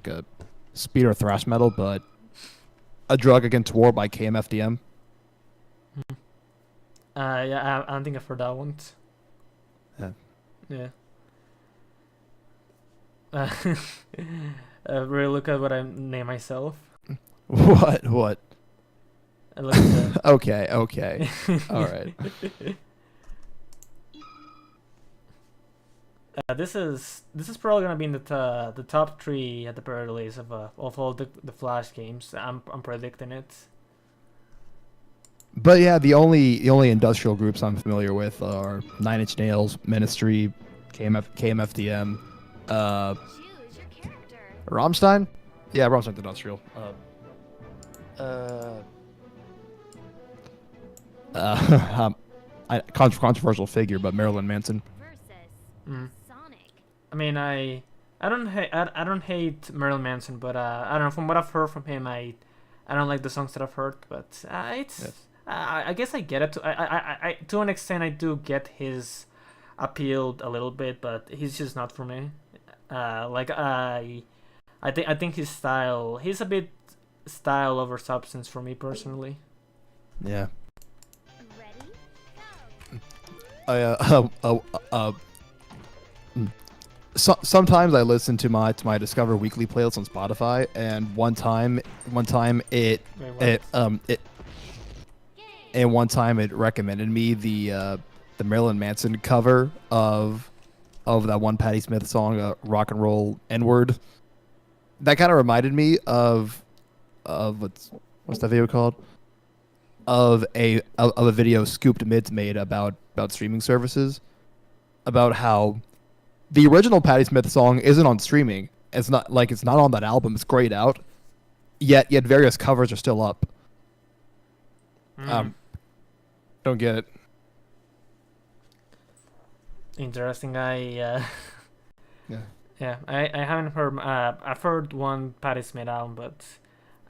a speed or thrash metal, but A Drug Against War by KMFDM. Yeah, I don't think I've heard that one. Yeah. Yeah. Really look at what I name myself. What? I look at Okay. All right. this is probably gonna be in the top three at the very least of all the Flash games. I'm predicting it. But yeah, the only industrial groups I'm familiar with are Nine Inch Nails, Ministry, KMFDM, Choose your character. Rammstein. Yeah, Rammstein's industrial. Controversial figure, but Marilyn Manson. Versus Mm. Sonic. I mean, I don't hate Marilyn Manson, but I don't know. From what I've heard from him, I don't like the songs that I've heard, but it's Yeah. I guess I get it. I to an extent I do get his appeal a little bit, but he's just not for me. Like I think his style, he's a bit style over substance for me personally. Yeah. Ready? Sometimes I listen to my Discover Weekly playlist on Spotify, and one time Wait, what? it recommended me the Marilyn Manson cover of that one Patti Smith song, Rock and Roll N-Word. That kind of reminded me of what's that video called? Of a video Scooped Mids made about streaming services, about how the original Patti Smith song isn't on streaming. It's not on that album. It's grayed out. Yet various covers are still up. Mm. Don't get it. Interesting. Yeah. Yeah, I haven't heard. I've heard one Patti Smith album, but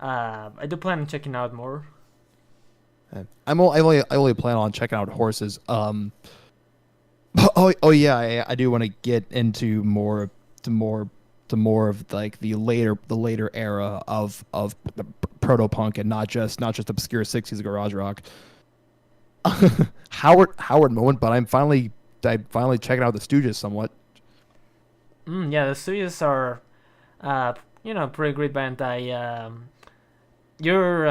I do plan on checking out more. I only plan on checking out Horses. Oh yeah, I do want to get into more of like the later era of the proto punk, and not just obscure 60s garage rock. Howard moment, but I'm finally checking out the Stooges somewhat. Yeah, the Stooges are, pretty great band. You're,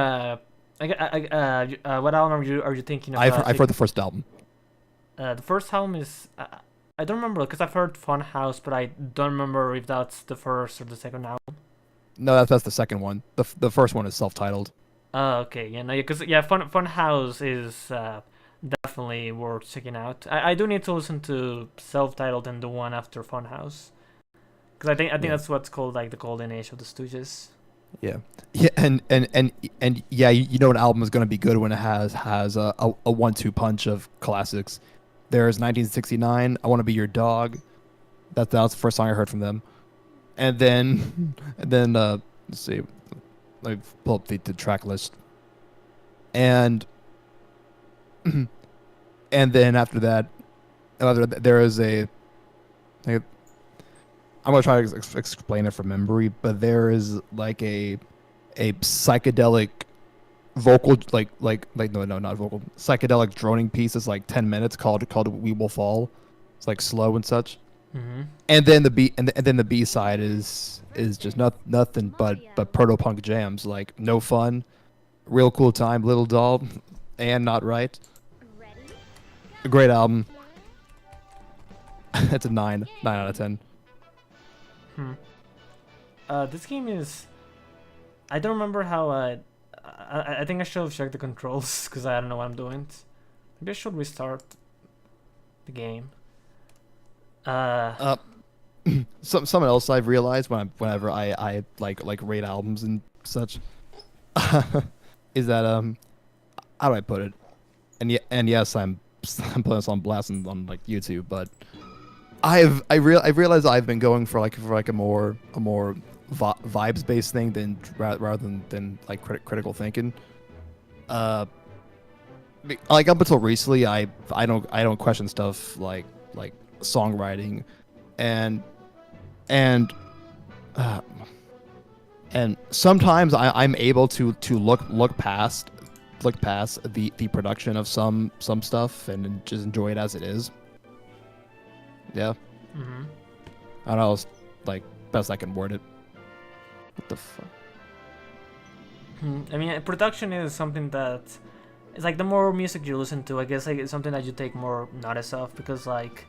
what album are you thinking about? I've heard the first album. The first album is I don't remember because I've heard Funhouse, but I don't remember if that's the first or the second album. No, that's the second one. The first one is self-titled. Oh, okay. Yeah, no, because yeah, Funhouse is definitely worth checking out. I do need to listen to self-titled and the one after Funhouse, because I think Yeah. that's what's called like the golden age of the Stooges. Yeah, yeah, and yeah, you know an album is gonna be good when it has a 1-2 punch of classics. There's 1969, I Want to Be Your Dog. That was the first song I heard from them, and then let's see, let me pull up the track list, and and then after that, there is like, I'm gonna try to explain it from memory, but there is like a psychedelic vocal no, not vocal, psychedelic droning piece that's like 10 minutes called We Will Fall. It's like slow and such. Mm-hmm. And then the B and then the B side is just nothing but proto punk jams like No Fun, Real Cool Time, Little Doll, and Not Right. Ready? A great album. It's a 9 out of 10. This game is. I don't remember how. I think I should have checked the controls because I don't know what I'm doing. Maybe I should restart the game. Something else I've realized whenever I like rate albums and such is that how do I put it? And yes, I'm putting this on blast on like YouTube, but I've realized I've been going for a more vibes based thing than rather than like critical thinking. Like up until recently, I don't question stuff like songwriting, and sometimes I'm able to look past the production of some stuff and just enjoy it as it is. Yeah. Mm-hmm. I don't know, it's like best I can word it. What the fuck? I mean, production is something that it's like the more music you listen to, I guess like it's something that you take more notice of because like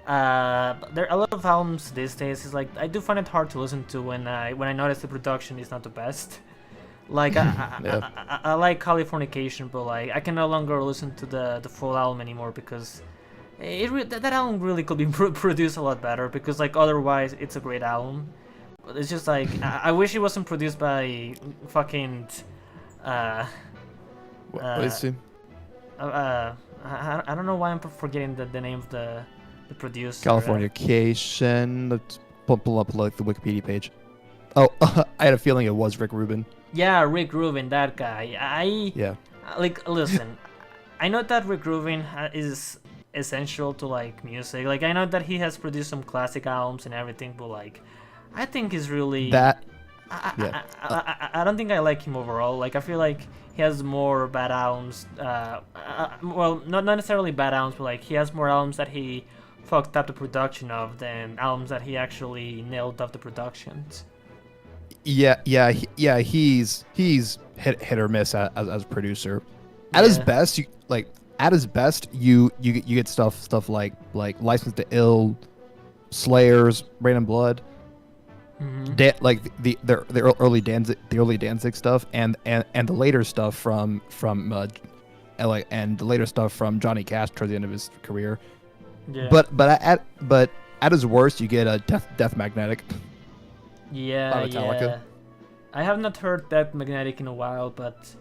there are a lot of albums these days. It's like I do find it hard to listen to when I notice the production is not the best. Like Yeah. I like Californication, but like I can no longer listen to the full album anymore because that album really could be produced a lot better because like otherwise it's a great album. But it's just like I wish it wasn't produced by fucking What is it? I don't know why I'm forgetting the name of the producer. Californication. Let's pull up like the Wikipedia page. Oh, I had a feeling it was Rick Rubin. Yeah, Rick Rubin, that guy. Yeah. Like listen, I know that Rick Rubin is essential to like music. Like I know that he has produced some classic albums and everything, but like I think he's really That. I don't think I like him overall. Like I feel like he has more bad albums. Well, not necessarily bad albums, but like he has more albums that he fucked up the production of than albums that he actually nailed up the productions. Yeah. He's hit or miss as a producer. At his Yeah. best, you get stuff like License to Ill, Slayers, Rain and Blood. Mm-hmm. Like the early Danzig stuff and the later stuff from LA and the later stuff from Johnny Cash towards the end of his career. Yeah. But at his worst, you get a Death Magnetic. Yeah, by Metallica. yeah. I have not heard that Magnetic in a while, but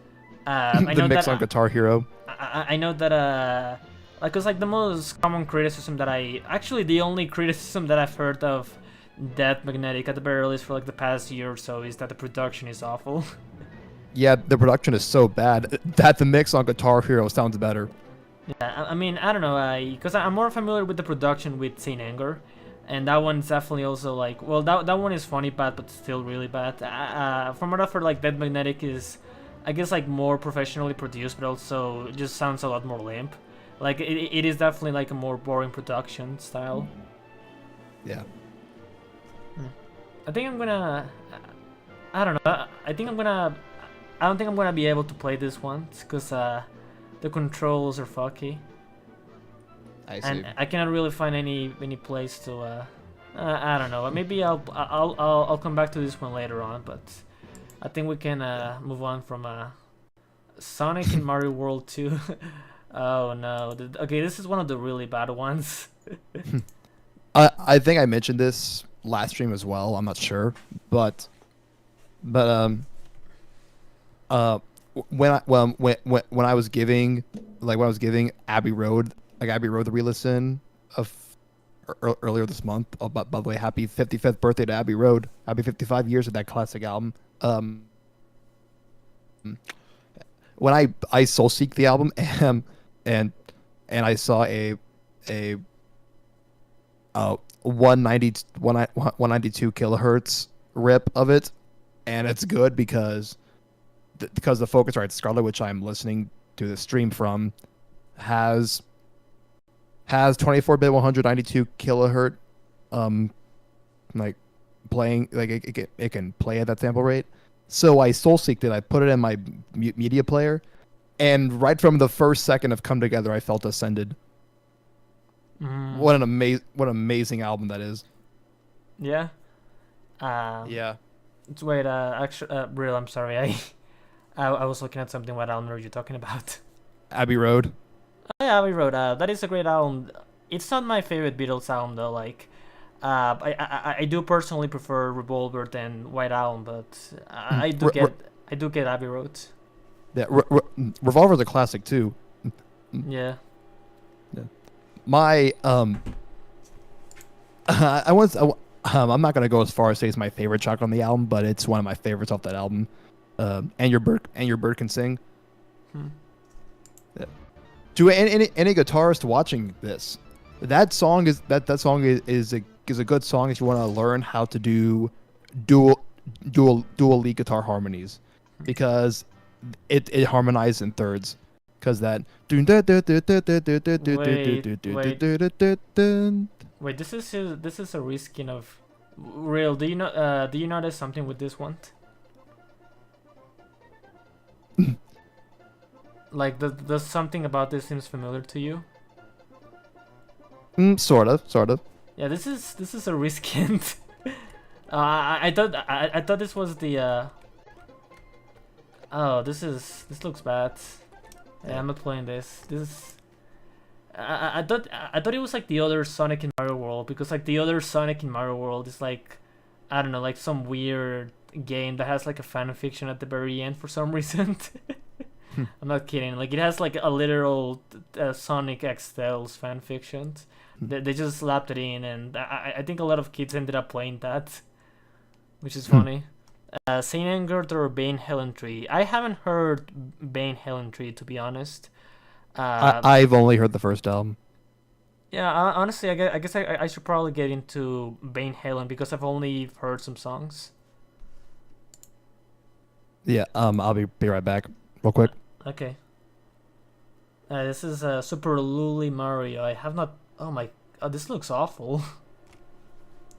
I The know mix that on Guitar Hero. I know that like it's like the most common criticism that the only criticism that I've heard of Death Magnetic at the very least for like the past year or so is that the production is awful. Yeah, the production is so bad that the mix on Guitar Hero sounds better. Yeah, I mean, I don't know, because I'm more familiar with the production with Saint Anger, and that one's definitely also like, well, that one is funny bad, but still really bad. From what I've heard, like Dead Magnetic is, I guess, like more professionally produced, but also just sounds a lot more limp. Like it is definitely like a more boring production style. Yeah. I think I'm gonna, I don't know. I don't think I'm gonna be able to play this one because the controls are fucky. I see. and I cannot really find any place to. I don't know. Maybe I'll come back to this one later on, but I think we can move on from Sonic and Mario World 2. Oh no. Okay, this is one of the really bad ones. I think I mentioned this last stream as well. I'm not sure, but when I was giving Abbey Road the re-listen of earlier this month. Oh, by the way, happy 55th birthday to Abbey Road. Happy 55 years of that classic album. When I soul seek the album and I saw a 192 kilohertz rip of it, and it's good because the Focusrite Scarlet, which I'm listening to the stream from, has 24-bit 192 kilohertz like playing, like it can play at that sample rate. So I soul seeked it. I put it in my media player, and right from the first second of Come Together, I felt ascended. What an amazing album that is. Yeah. Yeah. Wait, actually, real. I'm sorry. I was looking at something. What album are you talking about? Abbey Road. Oh, yeah, we wrote. That is a great album. It's not my favorite Beatles album though. Like, I do personally prefer Revolver than White Album, but I do get Abbey Road. Yeah, Revolver's a classic too. Yeah. My I'm not gonna go as far as say it's my favorite track on the album, but it's one of my favorites off that album. And your bird can sing. Yeah. To any guitarist watching this, that song is a good song if you want to learn how to do dual lead guitar harmonies, because it harmonizes in thirds. Because that. Wait, this is a reskin of real. Do you notice something with this one? Like, does something about this seems familiar to you? Sort of. Yeah, this is a reskin. I thought this was the. Oh, this looks bad. Yeah, I'm not playing this. I thought it was like the other Sonic in Mario World, because like the other Sonic in Mario World is like, I don't know, like some weird game that has like a fan fiction at the very end for some reason. I'm not kidding. Like, it has like a literal Sonic X Tails fan fiction. They just slapped it in, and I think a lot of kids ended up playing that, which is funny. Saint Anger or Bane Helen Tree. I haven't heard Bane Helen Tree, to be honest. I've only heard the first album. Yeah, honestly, I guess I should probably get into Bane Helen, because I've only heard some songs. Yeah, I'll be right back real quick. Okay. This is Super Luli Mario. I have not. Oh my. Oh, this looks awful.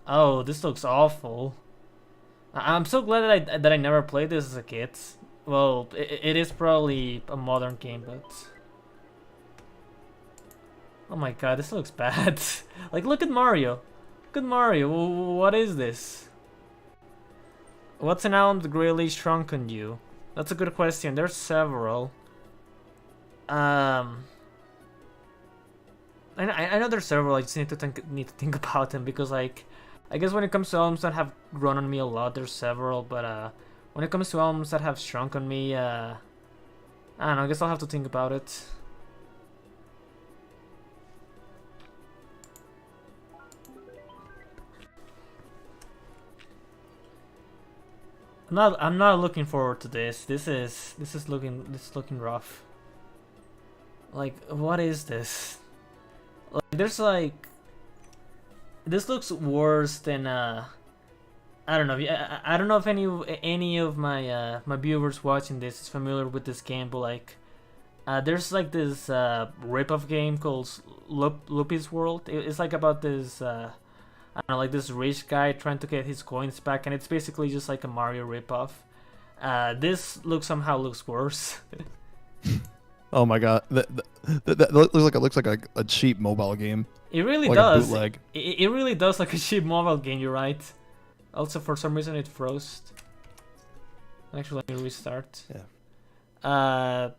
Oh, this looks awful. I'm so glad that I never played this as a kid. Well, it is probably a modern game, but. Oh my god, this looks bad. Like, look at Mario. Look at Mario. What is this? What's an album that greatly shrunk on you? That's a good question. There's several. I know there's several. I just need to think about them, because like, I guess when it comes to albums that have grown on me a lot, there's several. But when it comes to albums that have shrunk on me, I don't know. I guess I'll have to think about it. I'm not looking forward to this. This is looking rough. Like, what is this? Like, there's like, this looks worse than I don't know. I don't know if any of my my viewers watching this is familiar with this game, but like, there's like this rip-off game called Loopy's World. It's like about this I don't know, like this rich guy trying to get his coins back, and it's basically just like a Mario ripoff. This somehow looks worse. Oh my god, that looks like a cheap mobile game, It really like a does. bootleg. It really does like a cheap mobile game. You're right. Also, for some reason, it froze. Actually, let me restart. Yeah.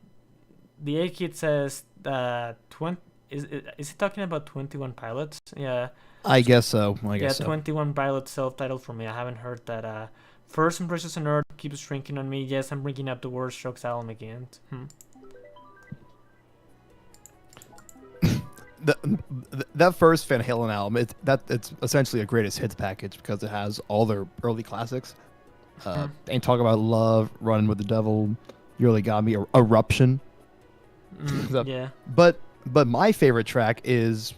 The A Kid says 20. Is he talking about 21 Pilots? Yeah. I guess so. I Yeah, guess so. 21 Pilots self-titled for me. I haven't heard that. First Impressions on Earth keeps shrinking on me. Yes, I'm bringing up the Worst Strokes album again. That first Van Halen album, it's essentially a greatest hits package because it has all their early classics. Ain't Talking About Love, Running with the Devil, You Really Got Me, Eruption. Yeah. But my favorite track is,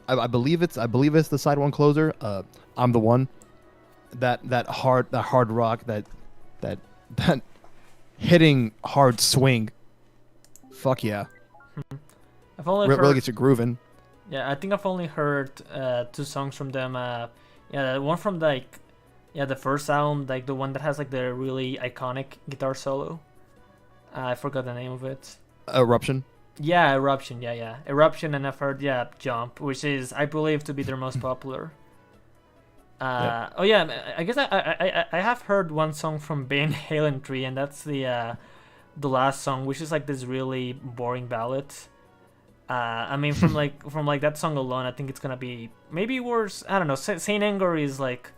I believe it's the side one closer. I'm the One. That hard rock, that hitting hard swing. Fuck yeah. I've only Really heard, gets you grooving. yeah, I think I've only heard 2 songs from them. Yeah, one from the first album, like the one that has like the really iconic guitar solo. I forgot the name of it. Eruption. Yeah, Eruption. Yeah, Eruption, and I've heard Jump, which is I believe to be their most popular. Oh yeah, I guess I have heard one song from Van Halen 3, and that's the last song, which is like this really boring ballad. I mean, from like that song alone, I think it's gonna be maybe worse. I don't know. Saint Anger is like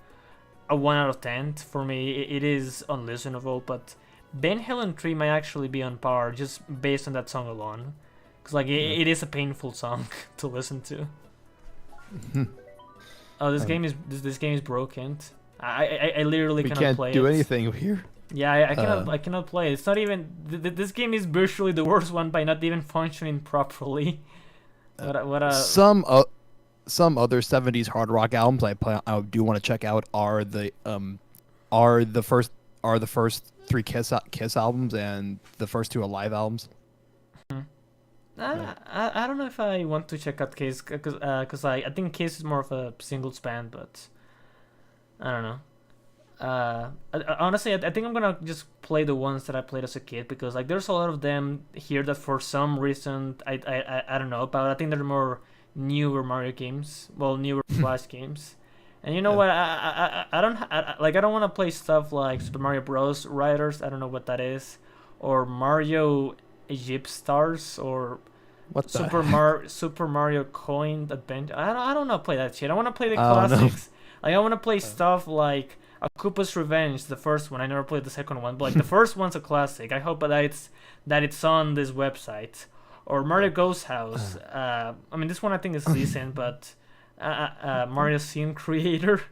a 1 out of 10 for me. It is unlistenable, but Van Halen 3 might actually be on par just based on that song alone, because like it is a painful song to listen to. Oh, this game is broken. I literally We cannot can't play do it. anything here. Yeah, I cannot play it. It's not even this game is virtually the worst one by not even functioning properly. What a Some other 70s hard rock albums I do want to check out are the first 3 Kiss albums and the first 2 Alive albums. I don't know if I want to check out Kiss because I think Kiss is more of a singles band, but I don't know. Honestly, I think I'm gonna just play the ones that I played as a kid, because like there's a lot of them here that for some reason I don't know about. I think they're more newer Mario games, well, newer Flash games. And you know what? I don't want to play stuff like Super Mario Bros. Riders. I don't know what that is, or Mario Egypt Stars, or What the Super Mario Coin Adventure. I don't know. Play that shit. I want to play the I don't know. classics. Like I want to play stuff like Koopa's Revenge, the first one. I never played the second one, but like the first one's a classic. I hope that it's on this website. Or Mario Ghost House. I mean, this one I think is decent, but Mario Scene Creator,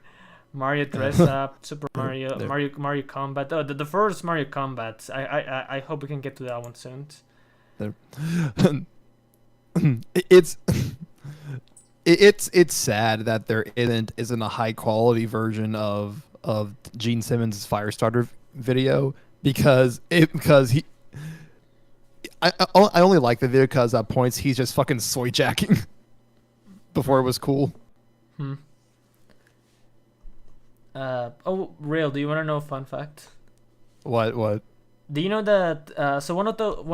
Mario Dress Up, Super Mario, Mario Combat. Oh, the first Mario Combat. I hope we can get to that one soon. It's sad that there isn't a high quality version of Gene Simmons' Firestarter video, because he. I only like the video because at points he's just fucking soy jacking before it was cool. Oh, real? Do you want to know a fun fact? What? Do you know that? So one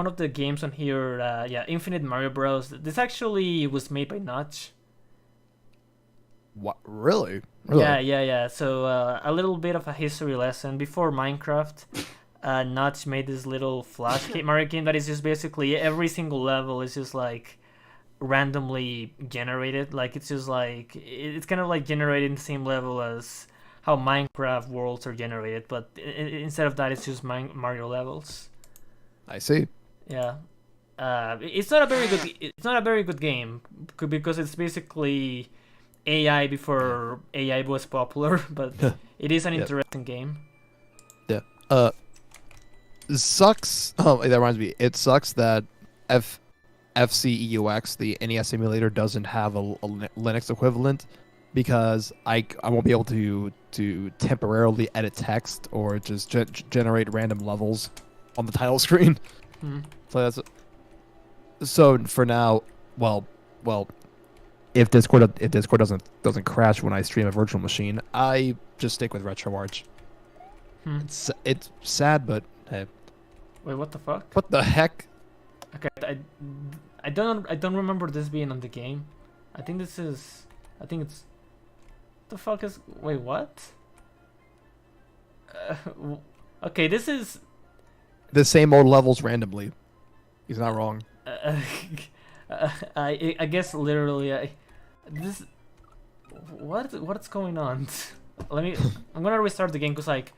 of the games on here, Infinite Mario Bros. This actually was made by Notch. What? Really? Yeah. So a little bit of a history lesson. Before Minecraft, Notch made this little Flash Mario game that is just basically every single level is just like randomly generated. Like it's just like it's kind of like generated in the same level as how Minecraft worlds are generated, but instead of that, it's just Mario levels. I see. Yeah. It's not a very good game because it's basically AI before AI was popular, but it is an interesting game. Yeah. It sucks. Oh, that reminds me. It sucks that FCEUX, the NES emulator, doesn't have a Linux equivalent, because I won't be able to temporarily edit text or just generate random levels on the title screen. So for now, well, if Discord doesn't crash when I stream a virtual machine, I just stick with RetroArch. It's sad, but hey. Wait, what the fuck? What the heck? Okay, I don't remember this being on the game. I think this is. I think it's. The fuck is? Wait, what? Okay, this is. The same old levels randomly. He's not wrong. Uh, I guess literally this. What's going on? I'm gonna restart the game because like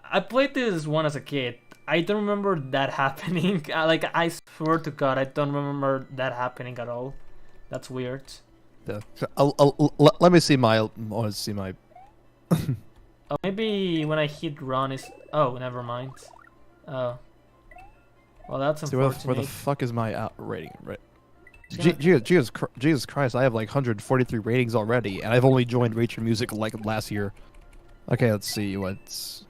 I played this one as a kid. I don't remember that happening. I swear to God, I don't remember that happening at all. That's weird. Yeah. Let me see my. I want to see my. Oh, maybe when I hit run is. Oh, never mind. Oh. Well, that's See, where unfortunate. the fuck is my rating? Right. Yeah. Jesus Christ! I have like 143 ratings already, and I've only joined Rate Your Music like last year. Okay, let's see what's.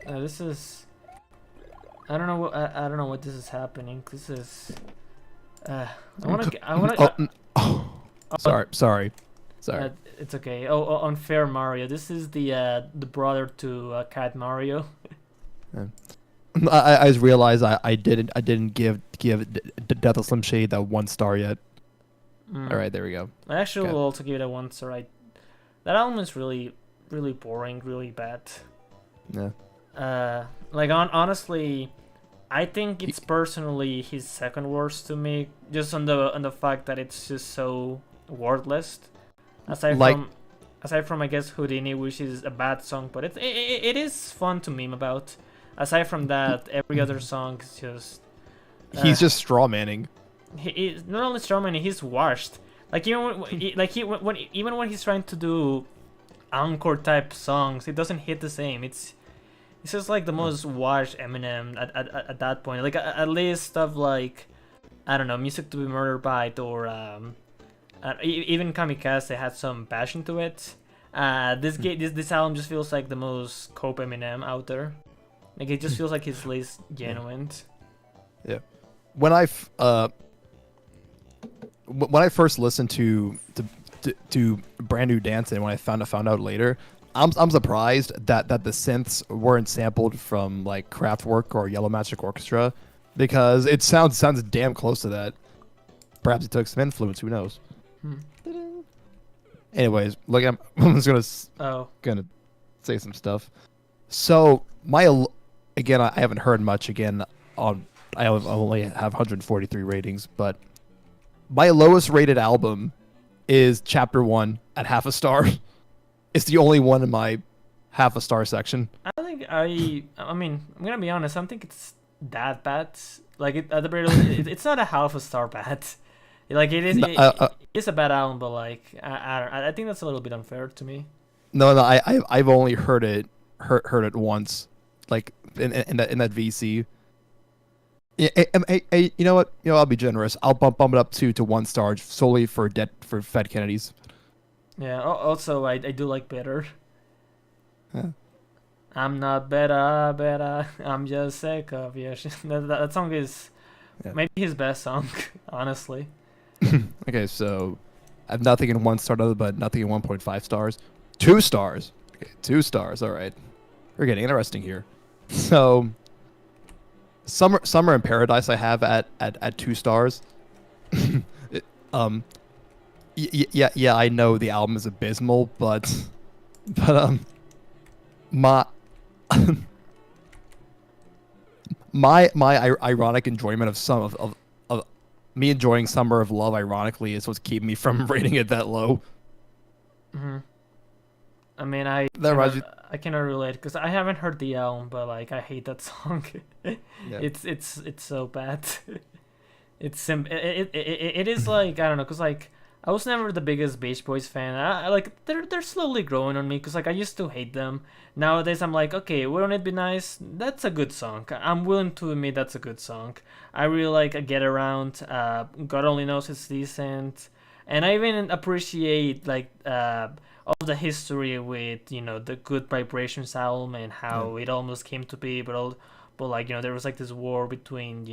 This is. I don't know what I don't know what this is happening. This is. I wanna. Sorry. It's okay. Oh, Unfair Mario. This is the brother to Cat Mario. I just realized I didn't give Death of Slim Shady that 1 star yet. Mm. All right, there we go. I actually Okay. will also give it a 1 star. That album is really, really boring, really bad. Yeah. Honestly, I think it's personally his second worst to me, just on the fact that it's just so wordless. Aside from I guess Houdini, which is a bad song, but it is fun to meme about. Aside from that, every other song is just. He's just straw manning. He not only strawman, he's washed. Even when he's trying to do encore type songs, it doesn't hit the same. It's just like the most washed Eminem at that point. At least stuff like I don't know, Music to Be Murdered by or even Kamikaze had some passion to it. This album just feels like the most cope Eminem out there. Like it just feels like his least genuine. Yeah. When I first listened to Brand New Dancing, when I found out later, I'm surprised that the synths weren't sampled from like Kraftwerk or Yellow Magic Orchestra, because it sounds damn close to that. Perhaps it took some influence. Who knows? Anyways, look, I'm just gonna say some stuff. So again, I haven't heard much again on. I only have 143 ratings, but my lowest rated album is Chapter 1 at half a star. It's the only one in my half a star section. I mean, I'm gonna be honest. I don't think it's that bad. At the very least, it's not a half a star bad. It is. It's a bad album, but I think that's a little bit unfair to me. No, I've only heard it once, like in that VC. Yeah, hey, you know what? I'll be generous. I'll bump it up to 1 star solely for Fed Kennedys. Yeah. Also, I do like Better. Yeah. I'm not better. I'm just sick of you. That song is maybe his best song, honestly. Okay, so I have nothing in 1 star, but nothing in 1.5 stars. 2 stars. Okay, 2 stars. All right, we're getting interesting here. So. Summer in Paradise I have at 2 stars. Yeah, I know the album is abysmal, but my my ironic enjoyment of me enjoying Summer of Love ironically is what's keeping me from rating it that low. Mm-hmm. I mean, I cannot relate because I haven't heard the album, but I hate that song. Yeah. It's so bad. It is I don't know, because I was never the biggest Beach Boys fan. They're slowly growing on me because I used to hate them. Nowadays I'm like, okay, wouldn't it be nice? That's a good song. I'm willing to admit that's a good song. I really like a Get Around. God Only Knows it's decent, and I even appreciate all the history with the Good Vibrations album and how it almost came to be, but there was this war between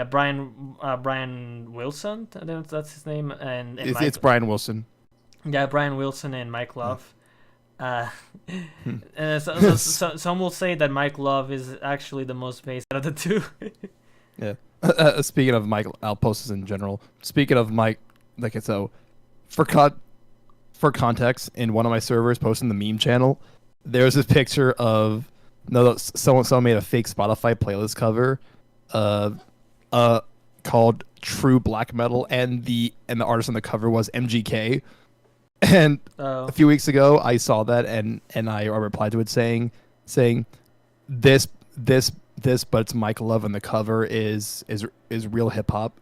Brian Wilson, I think that's his name, and it's Brian Wilson. Yeah, Brian Wilson and Mike Love. Uh, Hmm. some will say that Mike Love is actually the most bass out of the two. Yeah. Speaking of Mike outposts in general, speaking of Mike, like so, for context, in one of my servers posting the meme channel, there's this picture of someone made a fake Spotify playlist cover, uh, called True Black Metal, and the artist on the cover was MGK. And Oh. a few weeks ago, I saw that and I replied to it saying this, but it's Mike Love, and the cover is real hip hop.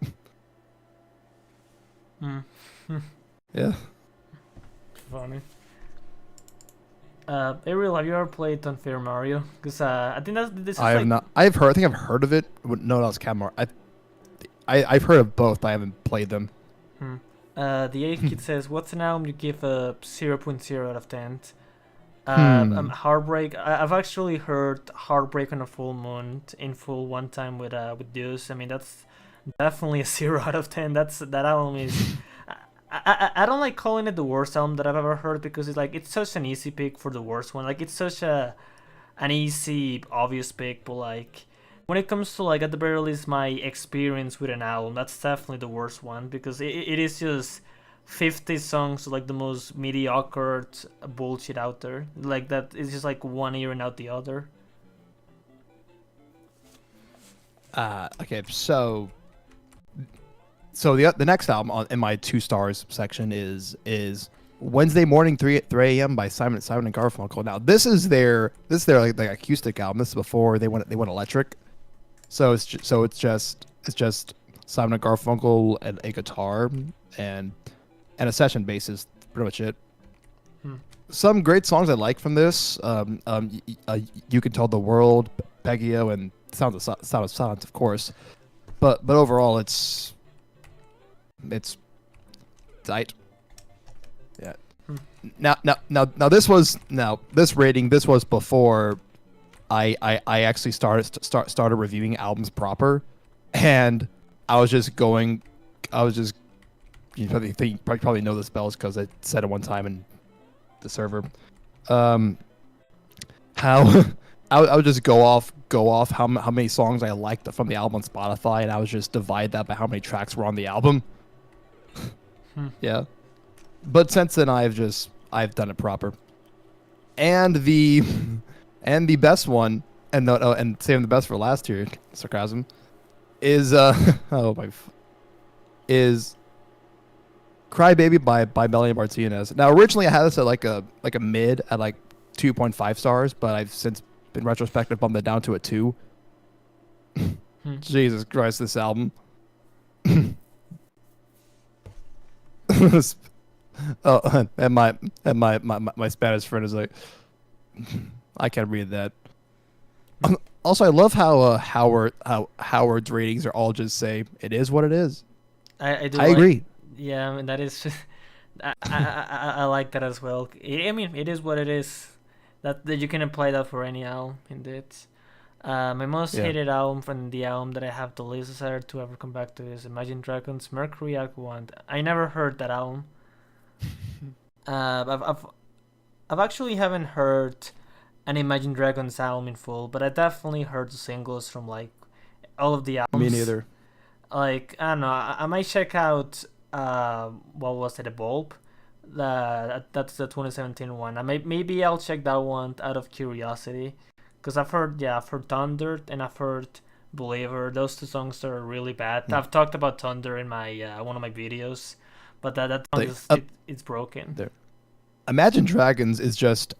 Hmm. Yeah. Funny. Ariel, have you ever played Unfair Mario? Because I think this is I have like not. I think I've heard of it. No, that was Camar. I've heard of both, but I haven't played them. The 8 kid says, "What's an album you give a 0.0 out of 10?" Heartbreak. I've actually heard Heartbreak on a Full Moon in full one time with Deuce. I mean, that's definitely a 0 out of 10. That album is. I don't like calling it the worst album that I've ever heard, because it's such an easy pick for the worst one. Like, it's such an easy, obvious pick, but like when it comes to like at the very least my experience with an album, that's definitely the worst one, because it is just 50 songs of, like, the most mediocre bullshit out there. Like, that is just like one ear and out the other. Okay, so the next album in my 2 stars section is Wednesday Morning 3 a.m. by Simon and Garfunkel. Now this is their like acoustic album. This is before they went electric. So it's just Simon and Garfunkel and a guitar and a session bass is pretty much it. Some great songs I like from this. You Can Tell the World, Peggio, and Sound of Silence, of course. But overall, it's tight. Yeah. Now this rating was before I actually started reviewing albums proper, and I was just you probably know this bells because I said it one time in the server. How I would just go off how many songs I liked from the album on Spotify, and I would just divide that by how many tracks were on the album. Yeah, but since then I've done it proper, and the best one, and saving the best for last here, sarcasm, is is Cry Baby by Melanie Martinez. Now originally I had this at like a mid at like 2.5 stars, but I've since in retrospective bumped it down to a 2. Jesus Christ, this album. Oh, and my Spanish friend is like, I can't read that. Also, I love how Howard's ratings are all just say it is what it is. I do. I agree. Yeah, I mean, that is. I like that as well. I mean, it is what it is. That you can apply that for any album, indeed. My most hated album from the album that I have the least desire to ever come back to is Imagine Dragons' Mercury Act 1. I never heard that album. I've actually haven't heard an Imagine Dragons album in full, but I definitely heard the singles from like all of the albums. Me neither. Like, I don't know, I might check out what was it, a Bulb? That's the 2017 one. Maybe I'll check that one out of curiosity, because I've heard Thunder and I've heard Believer. Those 2 songs are really bad. I've talked about Thunder in my one of my videos, but that song it's broken. There. Imagine Dragons is just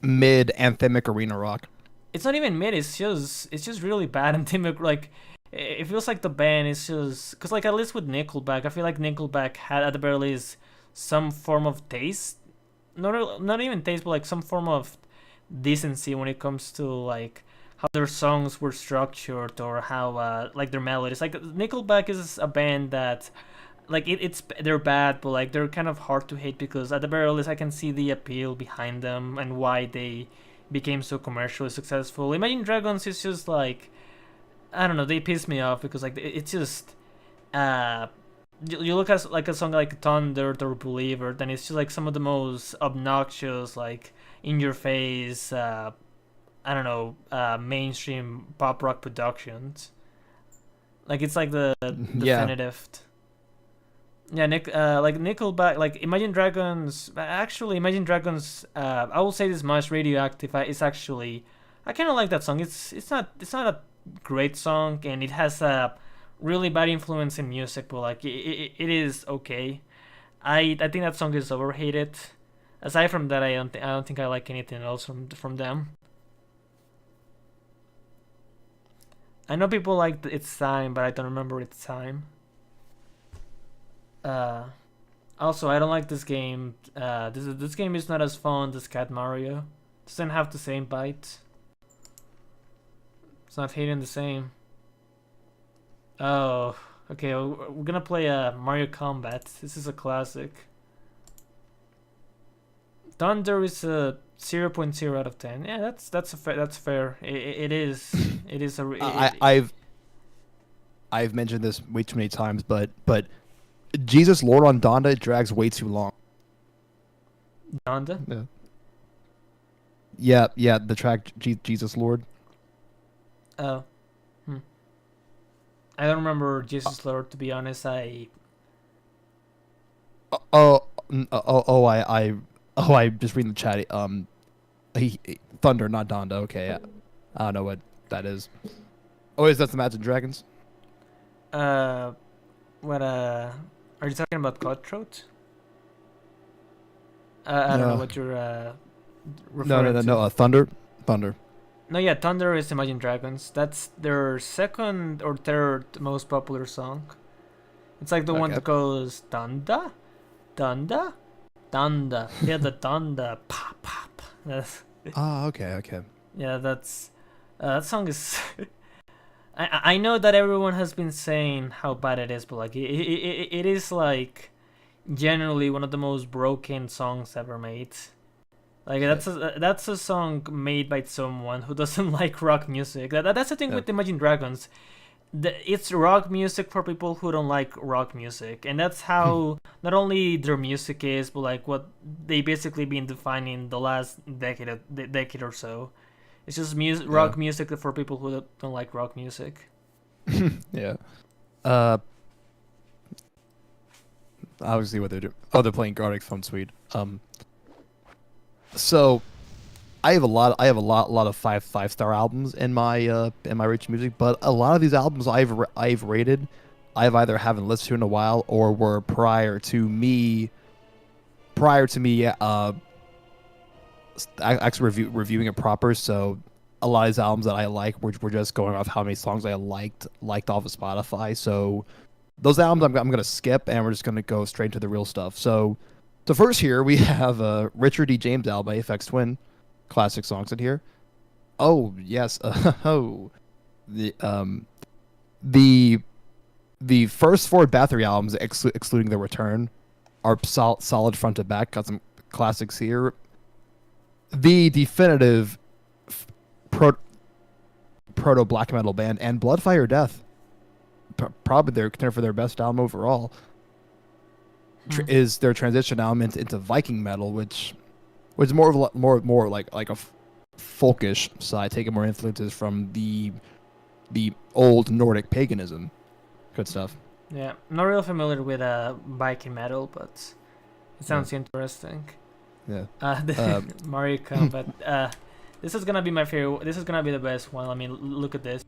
mid anthemic arena rock. It's not even mid. It's just really bad anthemic. Like, it feels like the band is just, because like at least with Nickelback, I feel like Nickelback had at the very least some form of taste, not even taste, but like some form of decency when it comes to like how their songs were structured or how like their melodies. Like, Nickelback is a band that like they're bad, but like they're kind of hard to hate, because at the very least I can see the appeal behind them and why they became so commercially successful. Imagine Dragons is just like, I don't know, they piss me off because like it's just you look at like a song like Thunder or Believer, then it's just like some of the most obnoxious, like in your face, I don't know, mainstream pop rock productions. Like it's like the Yeah. definitive. Yeah, like Nickelback, like Imagine Dragons. Actually, Imagine Dragons. I will say this much: Radioactive. It's actually, I kind of like that song. It's not a great song, and it has a really bad influence in music, but like it is okay. I think that song is overhated. Aside from that, I don't think I like anything else from them. I know people like It's Time, but I don't remember It's Time. Uh, Also, I don't like this game. This game is not as fun as Cat Mario. Doesn't have the same bite. It's not hitting the same. Oh, okay. We're gonna play Mario Combat. This is a classic. Thunder is a 0.0 out of 10. Yeah, that's fair. It is. It is a. I've mentioned this way too many times, but Jesus Lord on Donda drags way too long. Donda. Yeah, the track Jesus Lord. Oh. I don't remember Jesus Lord, to be honest. I I just reading the chat. Thunder, not Donda. Okay, I don't know what that is. Oh, is that the Imagine Dragons? What are you talking about? Cutthroat? I don't know No. what you're referring to. No. Thunder. No, yeah, Thunder is Imagine Dragons. That's their second or third most popular song. It's like the one Okay. that goes Dunda, Dunda, Dunda. Yeah, the Dunda. Pop, pop. Okay. Yeah, that's that song is. I know that everyone has been saying how bad it is, but like it is like generally one of the most broken songs ever made. Like that's a song made by someone who doesn't like rock music. That's the thing with Imagine Dragons. It's rock music for people who don't like rock music, and that's how not only their music is, but like what they basically been defining the last decade or so. It's just rock music for people who don't like rock music. Yeah. Obviously, what they're doing. Oh, they're playing Garlic Phone Suite. So, I have a lot of five-star albums in my Rich Music, but a lot of these albums I've rated, I've either haven't listened to in a while or were prior to me actually reviewing it proper. So a lot of these albums that I like were just going off how many songs I liked off of Spotify. So those albums I'm gonna skip, and we're just gonna go straight to the real stuff. So first here we have Richard D. James album by Aphex Twin, classic songs in here. Oh yes, the first four Bathory albums, excluding The Return, are solid front to back. Got some classics here. The definitive proto black metal band, and Bloodfire Death, probably their contender for their best album overall, is their transition album into Viking metal, which was more like a folkish side, taking more influences from the old Nordic paganism. Good stuff. Yeah, I'm not real familiar with Viking metal, but it sounds interesting. Yeah. Mario Combat. This is gonna be my favorite. This is gonna be the best one. I mean, look at this.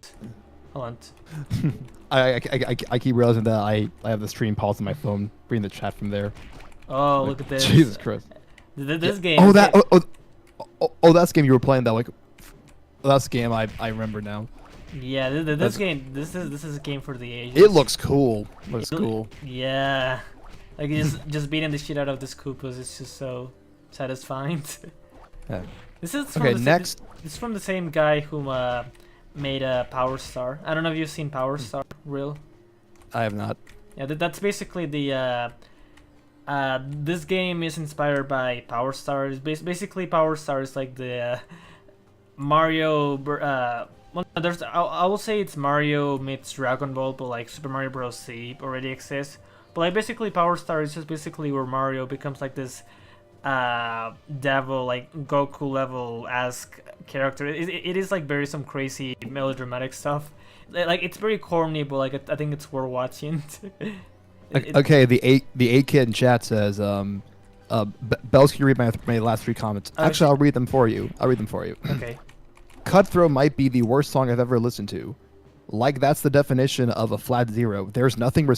Hold on. I keep realizing that I have the stream paused on my phone, reading the chat from there. Oh, look at this. Jesus Christ. This game. Oh, that's the game you were playing. That's the game I remember now. Yeah, this game. This is a game for the ages. It looks cool. Cool. Yeah, like just beating the shit out of the Koopas is just so satisfying. Yeah. This is from Okay, next. This is from the same guy who made Power Star. I don't know if you've seen Power Star, real. I have not. Yeah, that's basically the. This game is inspired by Power Star. It's basically Power Star is like the Mario. Well, I will say it's Mario meets Dragon Ball, but like Super Mario Bros. Z already exists. But like basically, Power Star is just basically where Mario becomes like this devil, like Goku level esque character. It is like very some crazy melodramatic stuff. Like it's very corny, but like I think it's worth watching. Okay, the eight kid in chat says, Bells, can you read my last 3 comments? Actually, I'll read them for you. Okay. Cutthroat might be the worst song I've ever listened to. Like that's the definition of a flat 0. There's nothing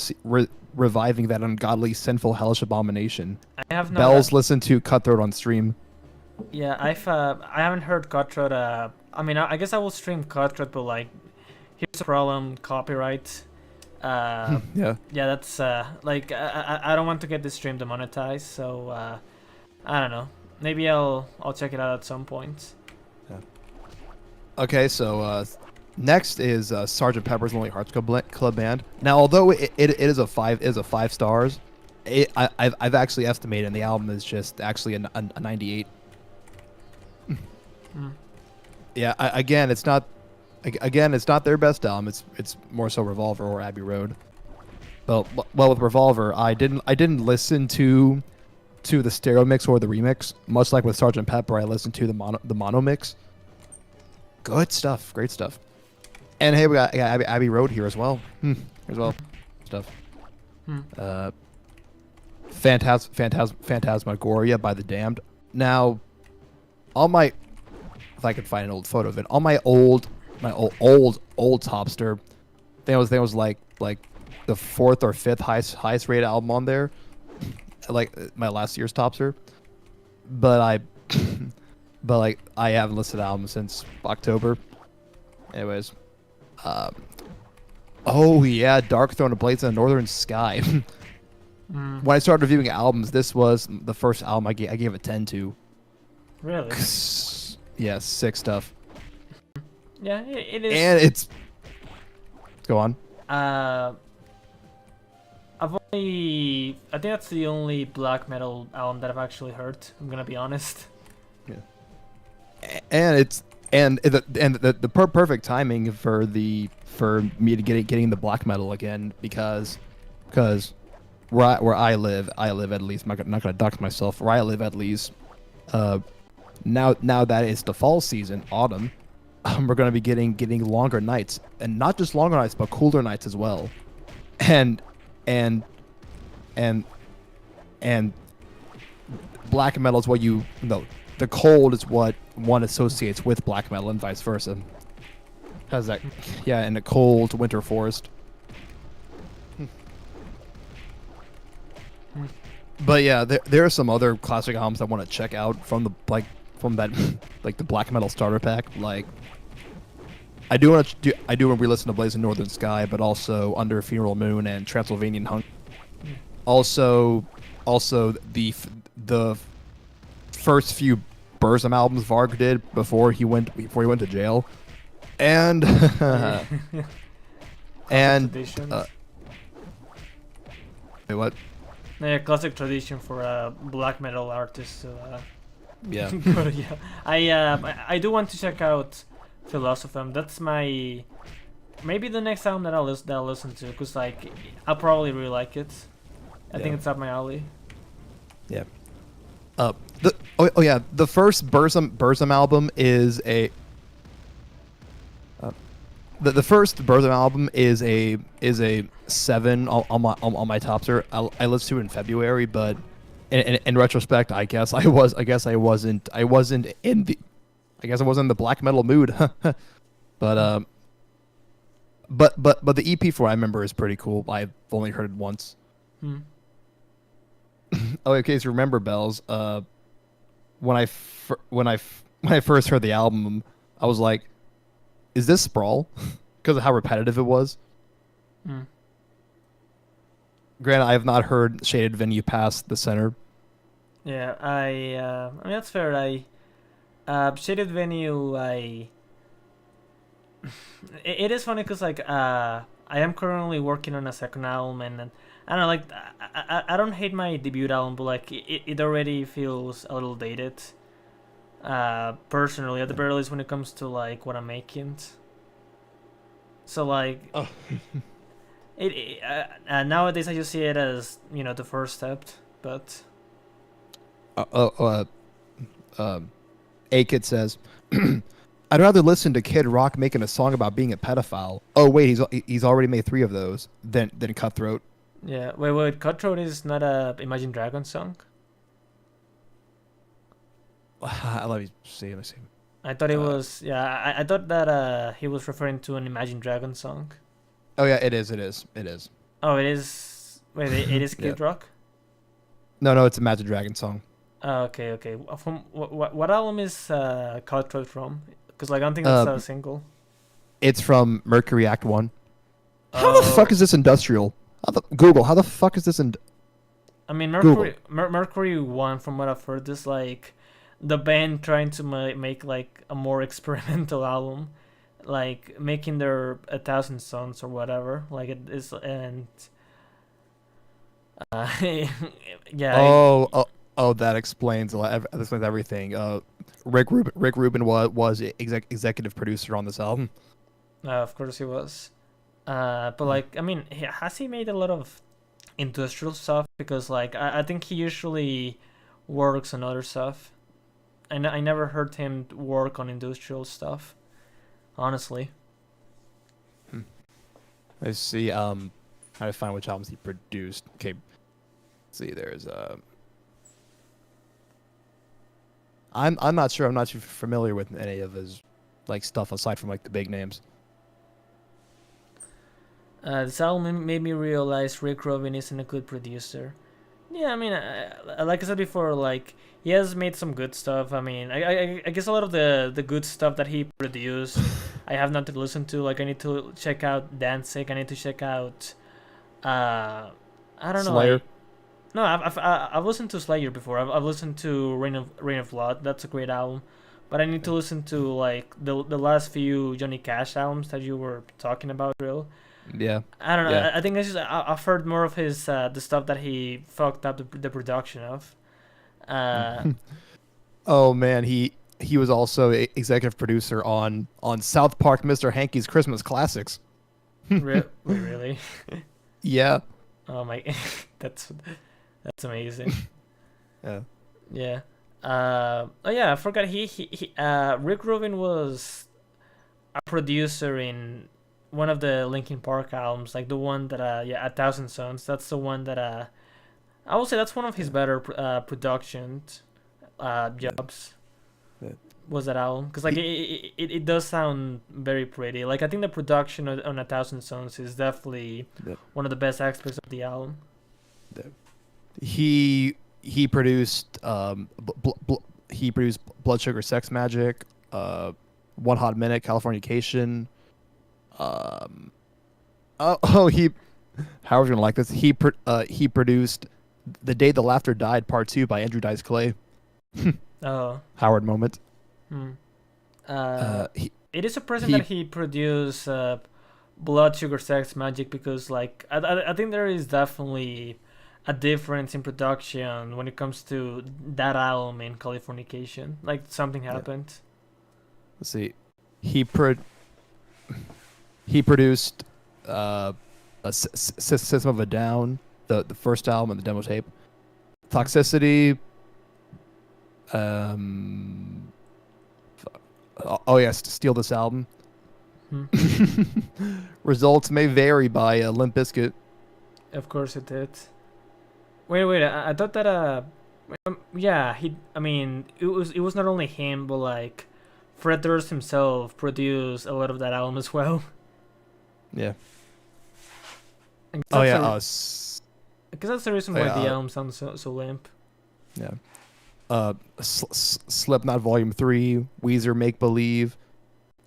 reviving that ungodly, sinful, hellish abomination. I have no. Bells listened to Cutthroat on stream. Yeah, I haven't heard Cutthroat. I mean, I guess I will stream Cutthroat, but like, here's the problem: copyright. Yeah. Yeah, that's like I don't want to get this stream demonetized, so I don't know. Maybe I'll check it out at some point. Okay, so next is Sgt. Pepper's Lonely Hearts Club Band. Now, although it is a 5 stars, I've actually estimated the album is just actually a 98. Yeah, again, it's not their best album. It's more so Revolver or Abbey Road. Well, with Revolver, I didn't listen to the stereo mix or the remix. Much like with Sgt. Pepper, I listened to the mono mix. Good stuff, great stuff. And hey, we got Abbey Road here as well. Stuff. Phantasmagoria by The Damned. Now, if I could find an old photo of it, on my old Topster, I think it was like the 4th or 5th highest rated album on there, like my last year's Topster. But I haven't listened to the album since October. Anyways, oh yeah, Dark Throne of Blades in the Northern Sky. When I started reviewing albums, this was the first album I gave a 10 to. Really? Yeah, sick stuff. Yeah, it is. And it's. Go on. I think that's the only black metal album that I've actually heard. I'm gonna be honest. Yeah. And it's the perfect timing for me to getting the black metal again because where I live at least. I'm not gonna dox myself. Where I live at least. Now that it's the fall season, autumn, we're gonna be getting longer nights, and not just longer nights, but cooler nights as well. And black metal is what the cold is what one associates with black metal, and vice versa. How's that? Yeah, in a cold winter forest. But yeah, there are some other classic albums I want to check out from the the black metal starter pack. Like, I do want to re-listen to Blazing Northern Sky, but also Under Funeral Moon and Transylvanian Hunger. Also the first few Burzum albums Varg did before he went to jail, and wait, what? Yeah, classic tradition for a black metal artist. So, yeah. but yeah, I do want to check out Philosophem. That's maybe the next album that I'll listen to, because like I'll probably really like it. I think it's up my alley. Yeah. The first Burzum album is a. The first Burzum album is a 7 on my Topster. I listened to it in February, but in retrospect, I guess I wasn't in the black metal mood. But the EP for I remember is pretty cool. I've only heard it once. Oh, in case you remember, Bells, when I first heard the album, I was like, is this Sprawl? Because of how repetitive it was. Granted, I have not heard Shaded Venue past the center. Yeah, I mean that's fair. Shaded Venue, it is funny because like I am currently working on a second album, and I don't know, like I don't hate my debut album, but like it already feels a little dated. Personally, at the very least when it comes to like what I'm making. So like, Nowadays I just see it as the first step, but Uh, uh, A Kid says, I'd rather listen to Kid Rock making a song about being a pedophile. Oh wait, he's already made 3 of those. Than Cutthroat. yeah. Wait. Cutthroat is not a Imagine Dragons song. Let me see. I thought it Uh, was. Yeah, I thought that he was referring to an Imagine Dragons song. Oh yeah, it is. Oh, it is. Wait, it is Yeah. Kid Rock. No, it's a Imagine Dragon song. Oh, okay. From what album is Cutthroat from? Because like I don't think that's a single. It's from Mercury Act 1. How the Oh. fuck is this industrial? Google, how the fuck is this I mean, Google. Mercury One, from what I've heard, is like the band trying to make like a more experimental album, like making their 1,000 Sons or whatever. Like it is, and yeah, That explains a lot. That explains everything. Rick Rubin was executive producer on this album. of course he was. But like, I mean, has he made a lot of industrial stuff? Because like, I think he usually works on other stuff. I never heard him work on industrial stuff, honestly. Let's see. How to find which albums he produced. Okay. Let's see. There's I'm not sure. I'm not too familiar with any of his like stuff aside from like the big names. This album made me realize Rick Rubin isn't a good producer. Yeah, I mean, like I said before, like he has made some good stuff. I mean, I guess a lot of the good stuff that he produced, I have not to listen to. Like I need to check out Danzig. I need to check out, I don't know. Slayer. No, I've listened to Slayer before. I've listened to Rain of Blood. That's a great album. But I need to listen to like the last few Johnny Cash albums that you were talking about, Drill. Yeah. I don't know. Yeah. I think it's just I've heard more of his the stuff that he fucked up the production of. Oh man, he was also a executive producer on South Park, Mr. Hankey's Christmas Classics. Wait, really? Yeah. Oh my, that's amazing. Yeah. Yeah. Oh yeah, I forgot he Rick Rubin was a producer in one of the Linkin Park albums, like the one that 1,000 Sons. That's the one that I would say that's one of his better production jobs. Yeah. Was that album? Because like it does sound very pretty. Like I think the production on 1,000 Sons is definitely Yeah. one of the best aspects of the album. He produced he produced Blood Sugar Sex Magic, One Hot Minute, Californication. He Howard's gonna like this. He produced The Day the Laughter Died Part 2 by Andrew Dice Clay. Oh. Howard moment. Hmm. He, It is surprising he- that he produced Blood Sugar Sex Magic, because like I think there is definitely a difference in production when it comes to that album and Californication. Like something happened. let's see. He produced System of a Down, the first album and the demo tape. Toxicity. Oh yes, Steal This Album. Hmm. Results may vary by Limp Bizkit. Of course it did. Wait. I thought that yeah, I mean, it was not only him, but like Fred Durst himself produced a lot of that album as well. Yeah. And Oh that's yeah. because that's the reason Oh, why yeah, the album sounds so limp. Yeah. Slipknot Volume 3, Weezer Make Believe,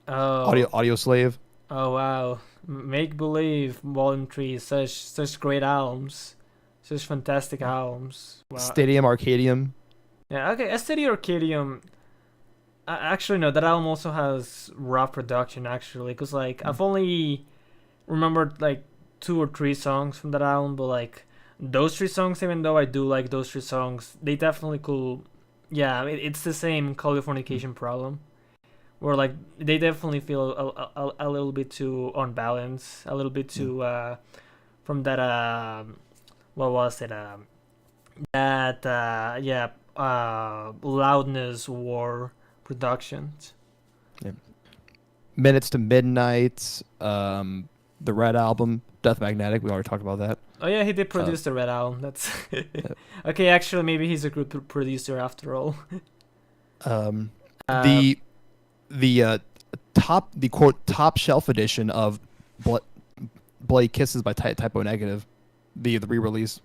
Oh. Audio Slave. Oh wow, Make Believe Volume 3, such great albums, such fantastic albums. Wow. Stadium Arcadium. Yeah, okay, STD Arcadium. Actually, no, that album also has raw production actually, cause like I've only remembered like 2 or 3 songs from that album, but like those 3 songs, even though I do like those 3 songs, they definitely cool. Yeah, it's the same Californication problem, where like they definitely feel a little bit too unbalanced, a little bit too that what was it that Loudness War Productions. Minutes to Midnight, the Red Album, Death Magnetic. We already talked about that. Oh yeah, he did produce the Red Album. That's okay. Actually, maybe he's a good producer after all. The top shelf edition of Bloody Kisses by Typo Negative, the re-release.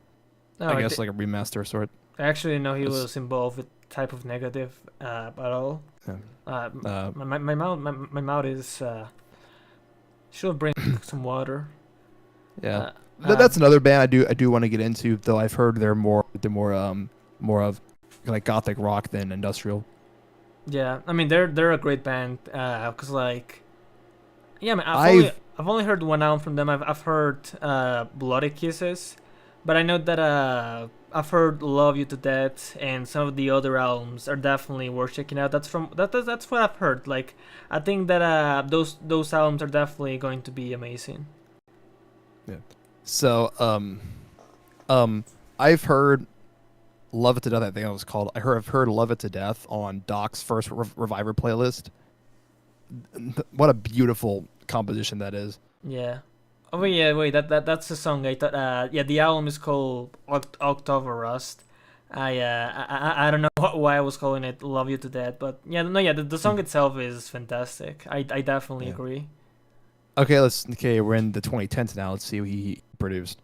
Oh, I guess like a remaster of sort. I actually know he It's- was involved with Type of Negative at all. Yeah. My mouth is. Should bring some water. Yeah. Uh, That's another band I do want to get into, though. I've heard they're more of like gothic rock than industrial. Yeah, I mean they're a great band. Cause like, yeah, I mean, I've only heard one album from them. I've heard Bloody Kisses, but I know that I've heard Love You to Death, and some of the other albums are definitely worth checking out. That's what I've heard. Like, I think that those albums are definitely going to be amazing. So I've heard Love It to Death. I think it was called. I've heard Love It to Death on Doc's first Reviver playlist. What a beautiful composition that is. Yeah. Oh yeah, wait. That's the song. I thought. Yeah, the album is called October Rust. I don't know why I was calling it Love You to Death, but yeah, no, yeah, the song itself is fantastic. I definitely Yeah. agree. Okay, we're in the 2010s now. Let's see what he produced.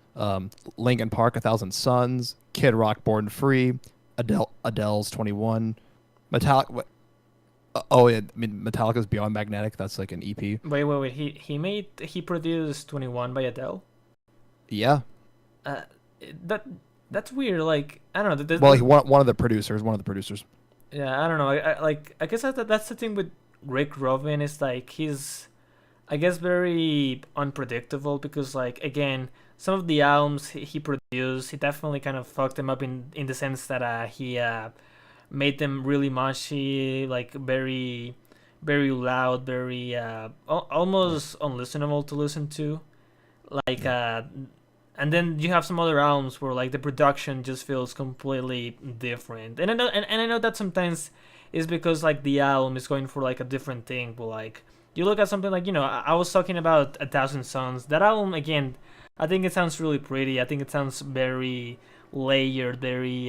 Linkin Park, 1,000 Suns, Kid Rock, Born Free, Adele's 21, Metallica. Oh yeah, I mean Metallica's Beyond Magnetic. That's like an EP. Wait. He produced 21 by Adele. Yeah. That's weird. Like, I don't know. Well, he one of the producers. Yeah, I don't know. I guess that's the thing with Rick Rubin is like he's, I guess, very unpredictable because like again, some of the albums he produced, he definitely kind of fucked them up in the sense that he made them really mushy, like very very loud, very almost unlistenable to listen to, like and then you have some other albums where like the production just feels completely different. And I know that sometimes is because like the album is going for like a different thing, but like you look at something like, I was talking about 1,000 Suns. That album again, I think it sounds really pretty. I think it sounds very layered, very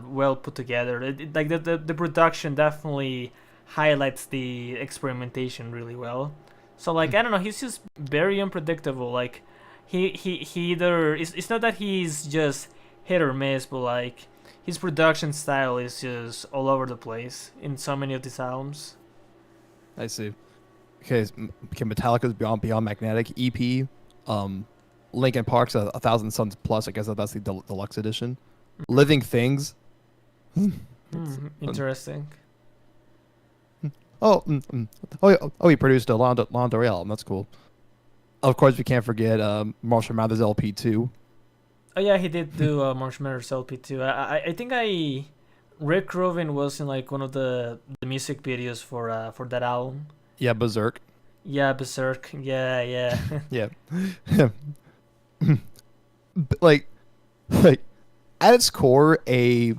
well put together. Like the production definitely highlights the experimentation really well. So like I don't know, he's just very unpredictable. Like he either it's not that he's just hit or miss, but like his production style is just all over the place in so many of these albums. I see. Okay, Metallica's Beyond Magnetic EP. Linkin Park's 1,000 Suns Plus. I guess that's the deluxe edition. Living Things. Interesting. He produced a Lana Del Rey album. That's cool. Of course, we can't forget Marshall Mathers LP 2. Oh yeah, he did do Marshmallows LP too. I think Rick Rubin was in like one of the music videos for that album. Yeah, Berserk. Yeah, Berserk. Yeah. Yeah. like at its core, a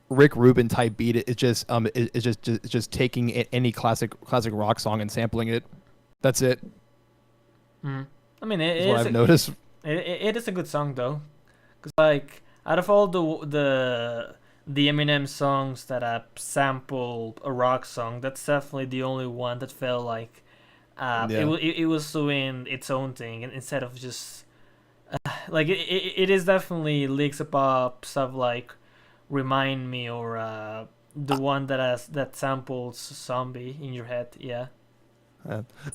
Rick Rubin type beat. It's just taking any classic rock song and sampling it. That's it. I mean, That's what I've noticed. It is a good song though, cause like out of all the Eminem songs that sample a rock song, that's definitely the only one that felt like it was doing its own thing instead of just like it is definitely Leaks of Pop stuff like Remind Me or the one that samples Zombie in Your Head. Yeah.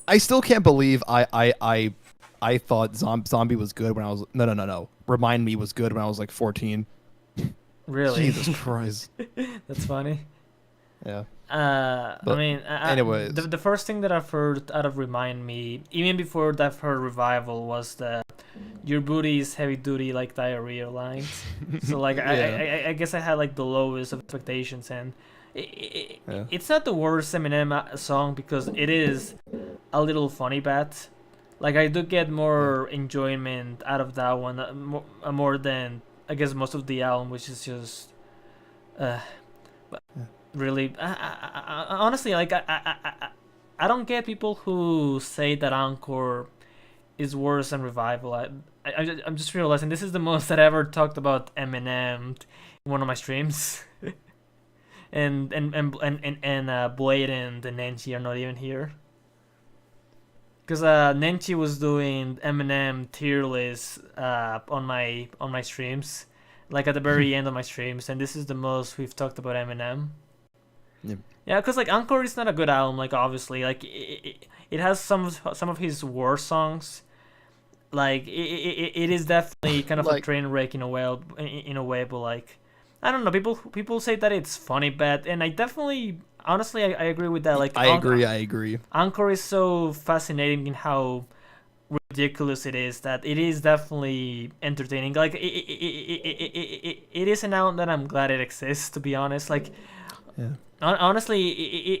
I still can't believe I thought Zombie was good when I was no. Remind Me was good when I was like 14. Really? Jesus Christ. That's funny. Yeah. I mean, anyways. the first thing that I've heard out of Remind Me, even before that I've heard Revival, was the "Your booty is heavy duty like diarrhea" lines. So like, I guess I had like the lowest of expectations, and it's not the worst Eminem song because it is a little funny bad. Like I do get more enjoyment out of that one, more than I guess most of the album, which is just uh, but Yeah. really. Honestly, like I don't get people who say that Encore is worse than Revival. I'm just realizing this is the most that I ever talked about Eminem in one of my streams. And Blade and Nenchi are not even here. Because Nenchi was doing Eminem tier list on my streams, like at the very end of my streams, and this is the most we've talked about Eminem. Yeah. Yeah, because like Encore is not a good album. Like obviously, like it has some of his worst songs. Like it is definitely kind of a Like- train wreck in a way, but like I don't know. People say that it's funny, bad, and I definitely honestly I agree with that. Like I agree. Encore is so fascinating in how ridiculous it is that it is definitely entertaining. Like it is an album that I'm glad it exists. To be honest, like Yeah. honestly,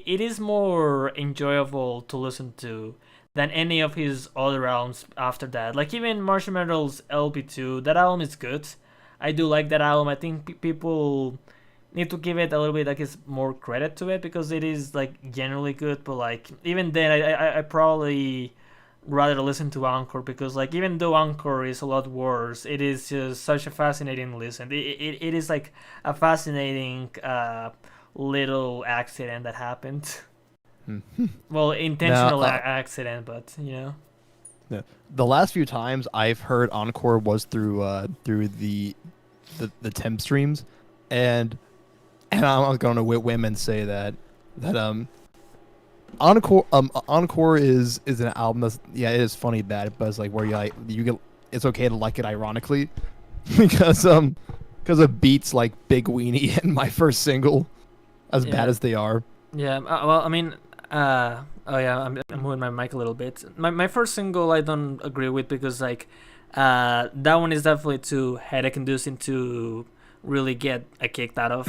it is more enjoyable to listen to than any of his other albums after that. Like even Marshall Mathers LP2, that album is good. I do like that album. I think people need to give it a little bit like it's more credit to it because it is like generally good. But like even then, I probably rather listen to Encore because like even though Encore is a lot worse, it is just such a fascinating listen. It is like a fascinating little accident that happened. Well, intentional Now, accident, but you know. The last few times I've heard Encore was through the Tim streams, and I'm going to whim and say that Encore is an album that's it is funny bad, but it's like where you get it's okay to like it ironically because of beats like Big Weenie and My First Single, as Yeah. bad as they are. Yeah, well, I mean, oh yeah, I'm moving my mic a little bit. My first single I don't agree with because like, that one is definitely too headache inducing to really get a kicked out of.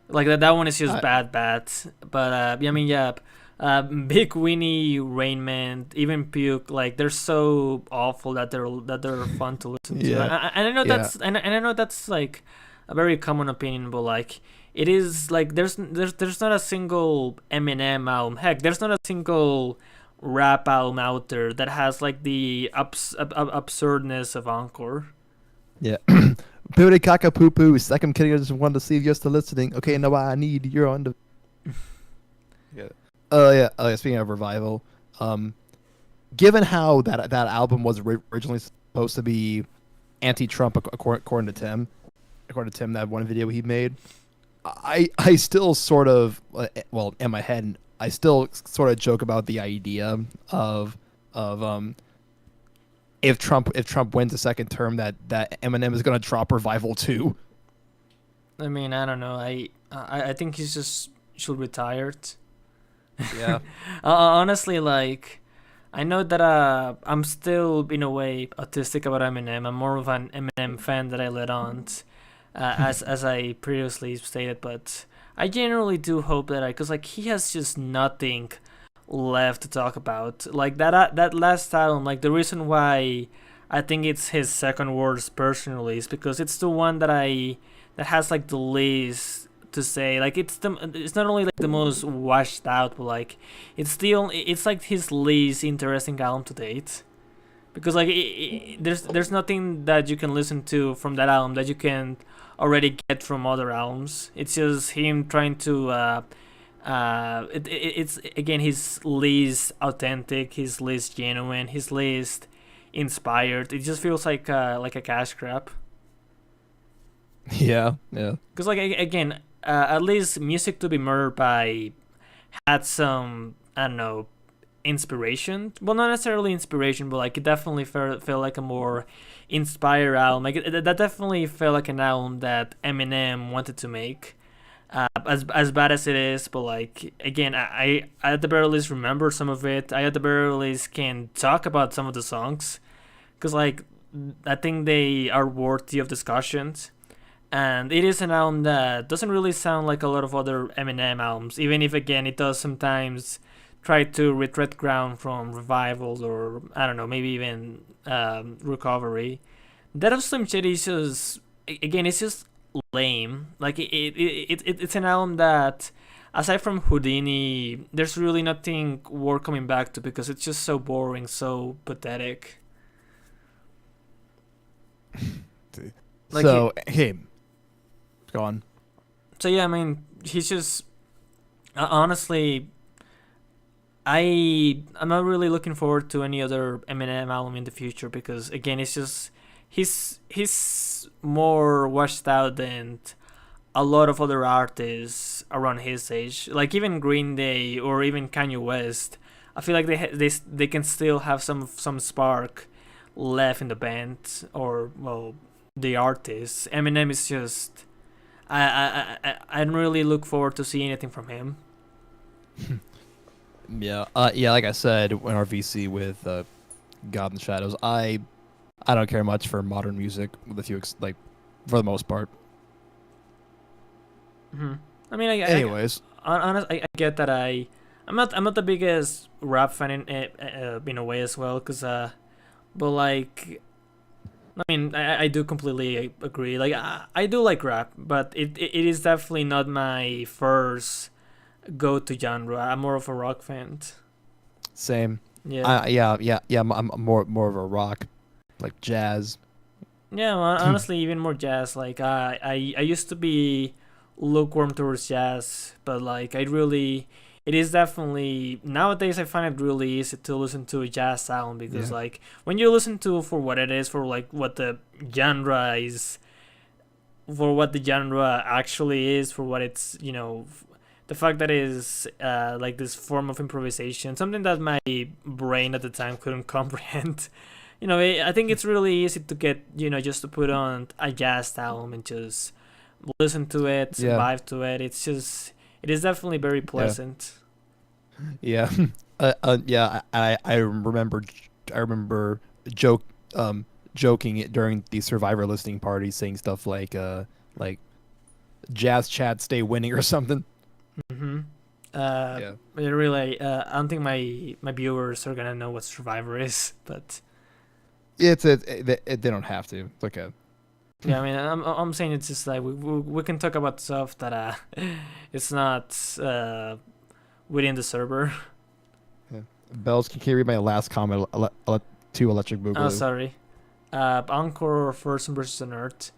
Like that one is just bad. But I mean, yeah, Big Weenie, Rainman, even Puke, like they're so awful that they're fun to listen to. Yeah. And I know Yeah. I know that's like a very common opinion, but like. It is like there's not a single Eminem album. Heck, there's not a single rap album out there that has like the absurdness of Encore. Yeah. Pooty caca poo poo. Second kidding. I just wanted to see if you're still listening. Okay, now I need you're on the. Yeah. Oh yeah. Speaking of Revival, given how that album was originally supposed to be anti-Trump, according to Tim, that one video he made, I still sort of well in my head I still sort of joke about the idea of if Trump wins a second term that Eminem is gonna drop Revival 2. I mean, I don't know. I think he's just should retire. Yeah. Honestly, like I know that I'm still in a way autistic about Eminem. I'm more of an Eminem fan that I let on. As I previously stated, but I generally do hope that because like he has just nothing left to talk about. Like that last album, like the reason why I think it's his second worst personally is because it's the one that has like the least to say. Like it's not only like the most washed out, but like it's like his least interesting album to date. Because like there's nothing that you can listen to from that album that you can already get from other albums. It's just him trying to it's again his least authentic, his least genuine, his least inspired. It just feels like a cash grab. Yeah. Because like again, at least Music to Be Murdered by had some, I don't know, inspiration. Well, not necessarily inspiration, but like it definitely felt like a more inspired album. Like that definitely felt like an album that Eminem wanted to make. As bad as it is, but like again, I at the very least remember some of it. I at the very least can talk about some of the songs, because like I think they are worthy of discussions. And it is an album that doesn't really sound like a lot of other Eminem albums, even if again it does sometimes try to retread ground from revival, or I don't know, maybe even recovery. Death of Slim Shady is just, again, it's just lame. Like it's an album that, aside from Houdini, there's really nothing worth coming back to because it's just so boring, so pathetic. Like so him. Go on. So yeah, I mean, he's just honestly, I'm not really looking forward to any other Eminem album in the future because again, it's just he's more washed out than a lot of other artists around his age. Like even Green Day or even Kanye West, I feel like they can still have some spark left in the band or well the artist. Eminem is just I don't really look forward to see anything from him. Yeah. Yeah. Like I said, in our VC with God in the Shadows, I don't care much for modern music, with a few like for the most part. Mm-hmm. I mean, Anyways, I get that I'm not the biggest rap fan in a way as well, cause but like, I mean, I do completely agree. Like I do like rap, but it is definitely not my first go-to genre. I'm more of a rock fan. same. Yeah. Yeah. I'm more of a rock, like jazz. Yeah, well, honestly, even more jazz. Like I used to be lukewarm towards jazz, but like it is definitely nowadays I find it really easy to listen to a jazz sound because Yeah. like when you listen to for what it is, for like what the genre is, for what the genre actually is, for what it's the fact that it is like this form of improvisation, something that my brain at the time couldn't comprehend. I think it's really easy to get, just to put on a jazz album and just listen to it, Yeah. vibe to it. It is definitely very pleasant. Yeah. Yeah. I remember joking it during the Survivor listening party, saying stuff like Jazz Chad stay winning or something. Mm-hmm. Yeah. Really, I don't think my viewers are gonna know what Survivor is, but They don't have to. It's okay. yeah, I mean, I'm saying it's just like we can talk about stuff that it's not within the server. Bells, can you read my last comment to Electric Boogaloo? Oh, sorry. Encore or First versus Earth.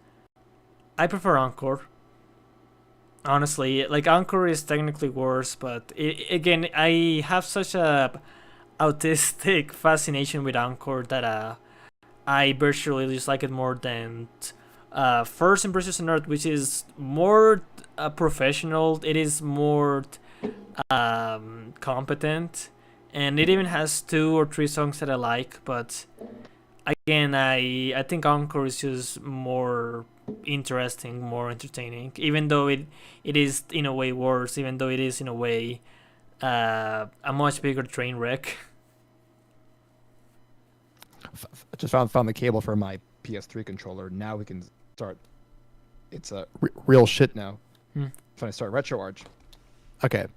I prefer Encore. Honestly, like Encore is technically worse, but again, I have such a autistic fascination with Encore that I virtually dislike it more than First Impressions on Earth, which is more professional. It is more competent, and it even has 2 or 3 songs that I like. But again, I think Encore is just more interesting, more entertaining. Even though it is in a way worse, even though it is in a way a much bigger train wreck. I just found the cable for my PS3 controller. Now we can start. It's real shit now. If I start RetroArch. Okay.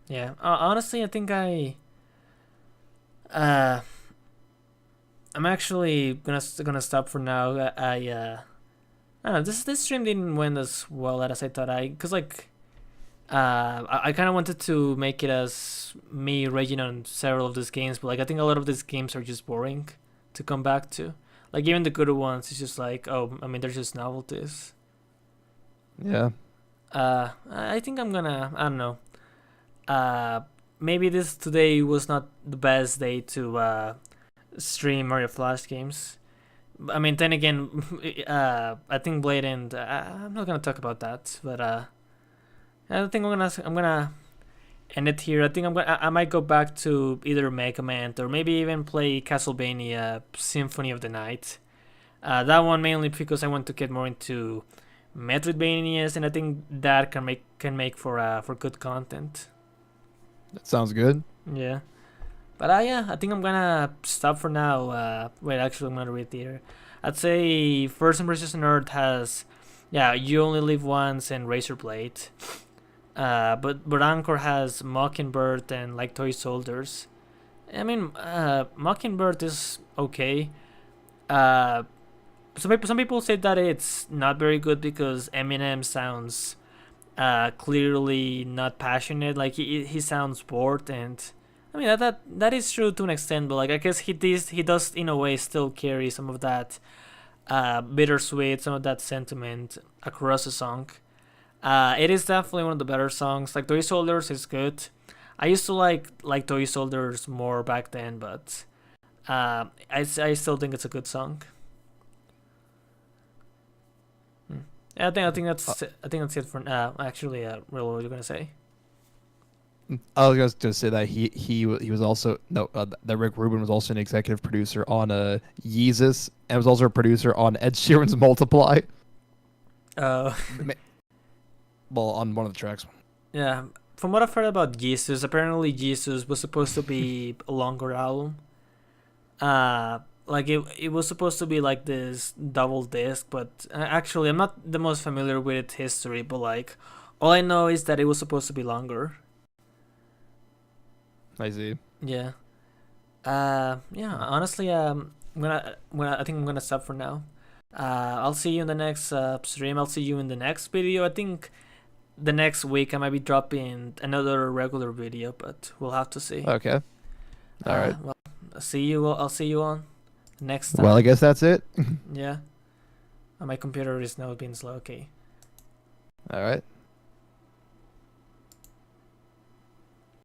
Yeah. Honestly, I think I'm actually gonna stop for now. I don't know. This stream didn't went as well as I thought. Cause like I kind of wanted to make it as me raging on several of these games, but like I think a lot of these games are just boring to come back to. Like even the good ones, it's just like, oh, I mean, they're just novelties. Yeah. I think I'm gonna, I don't know. Maybe today was not the best day to stream Mario Flash games. I mean, then again, I think Blade and I'm not gonna talk about that, but I think I'm gonna end it here. I think I might go back to either Mega Man or maybe even play Castlevania Symphony of the Night. That one mainly because I want to get more into Metroidvanias, and I think that can make for good content. That sounds good. Yeah. But yeah, I think I'm gonna stop for now. Wait, actually, I'm gonna read here. I'd say First Impressions on Earth has Yeah, You Only Live Once and Razorblade. But Anchor has Mockingbird and like Toy Soldiers. I mean, Mockingbird is okay. Some people say that it's not very good because Eminem sounds clearly not passionate. Like he sounds bored, and I mean that is true to an extent. But like I guess he does in a way still carry some of that bittersweet, some of that sentiment across the song. It is definitely one of the better songs. Like Toy Soldiers is good. I used to like Toy Soldiers more back then, but I still think it's a good song. Yeah, I think that's it for now. Actually, Real, what were you gonna say? I was just gonna say that he was also that Rick Rubin was also an executive producer on Yeezus and was also a producer on Ed Sheeran's Multiply. Uh, Well, on one of the tracks. yeah. From what I've heard about Jesus, apparently Jesus was supposed to be a longer album. Like it was supposed to be like this double disc, but actually I'm not the most familiar with its history. But like, all I know is that it was supposed to be longer. I see. Yeah. Yeah. Honestly, I think I'm gonna stop for now. I'll see you in the next stream. I'll see you in the next video. I think the next week I might be dropping another regular video, but we'll have to see. Okay. All right. Well, I'll see you on next time. Well, I guess that's it. Yeah. My computer is now being slow. Okay. All right.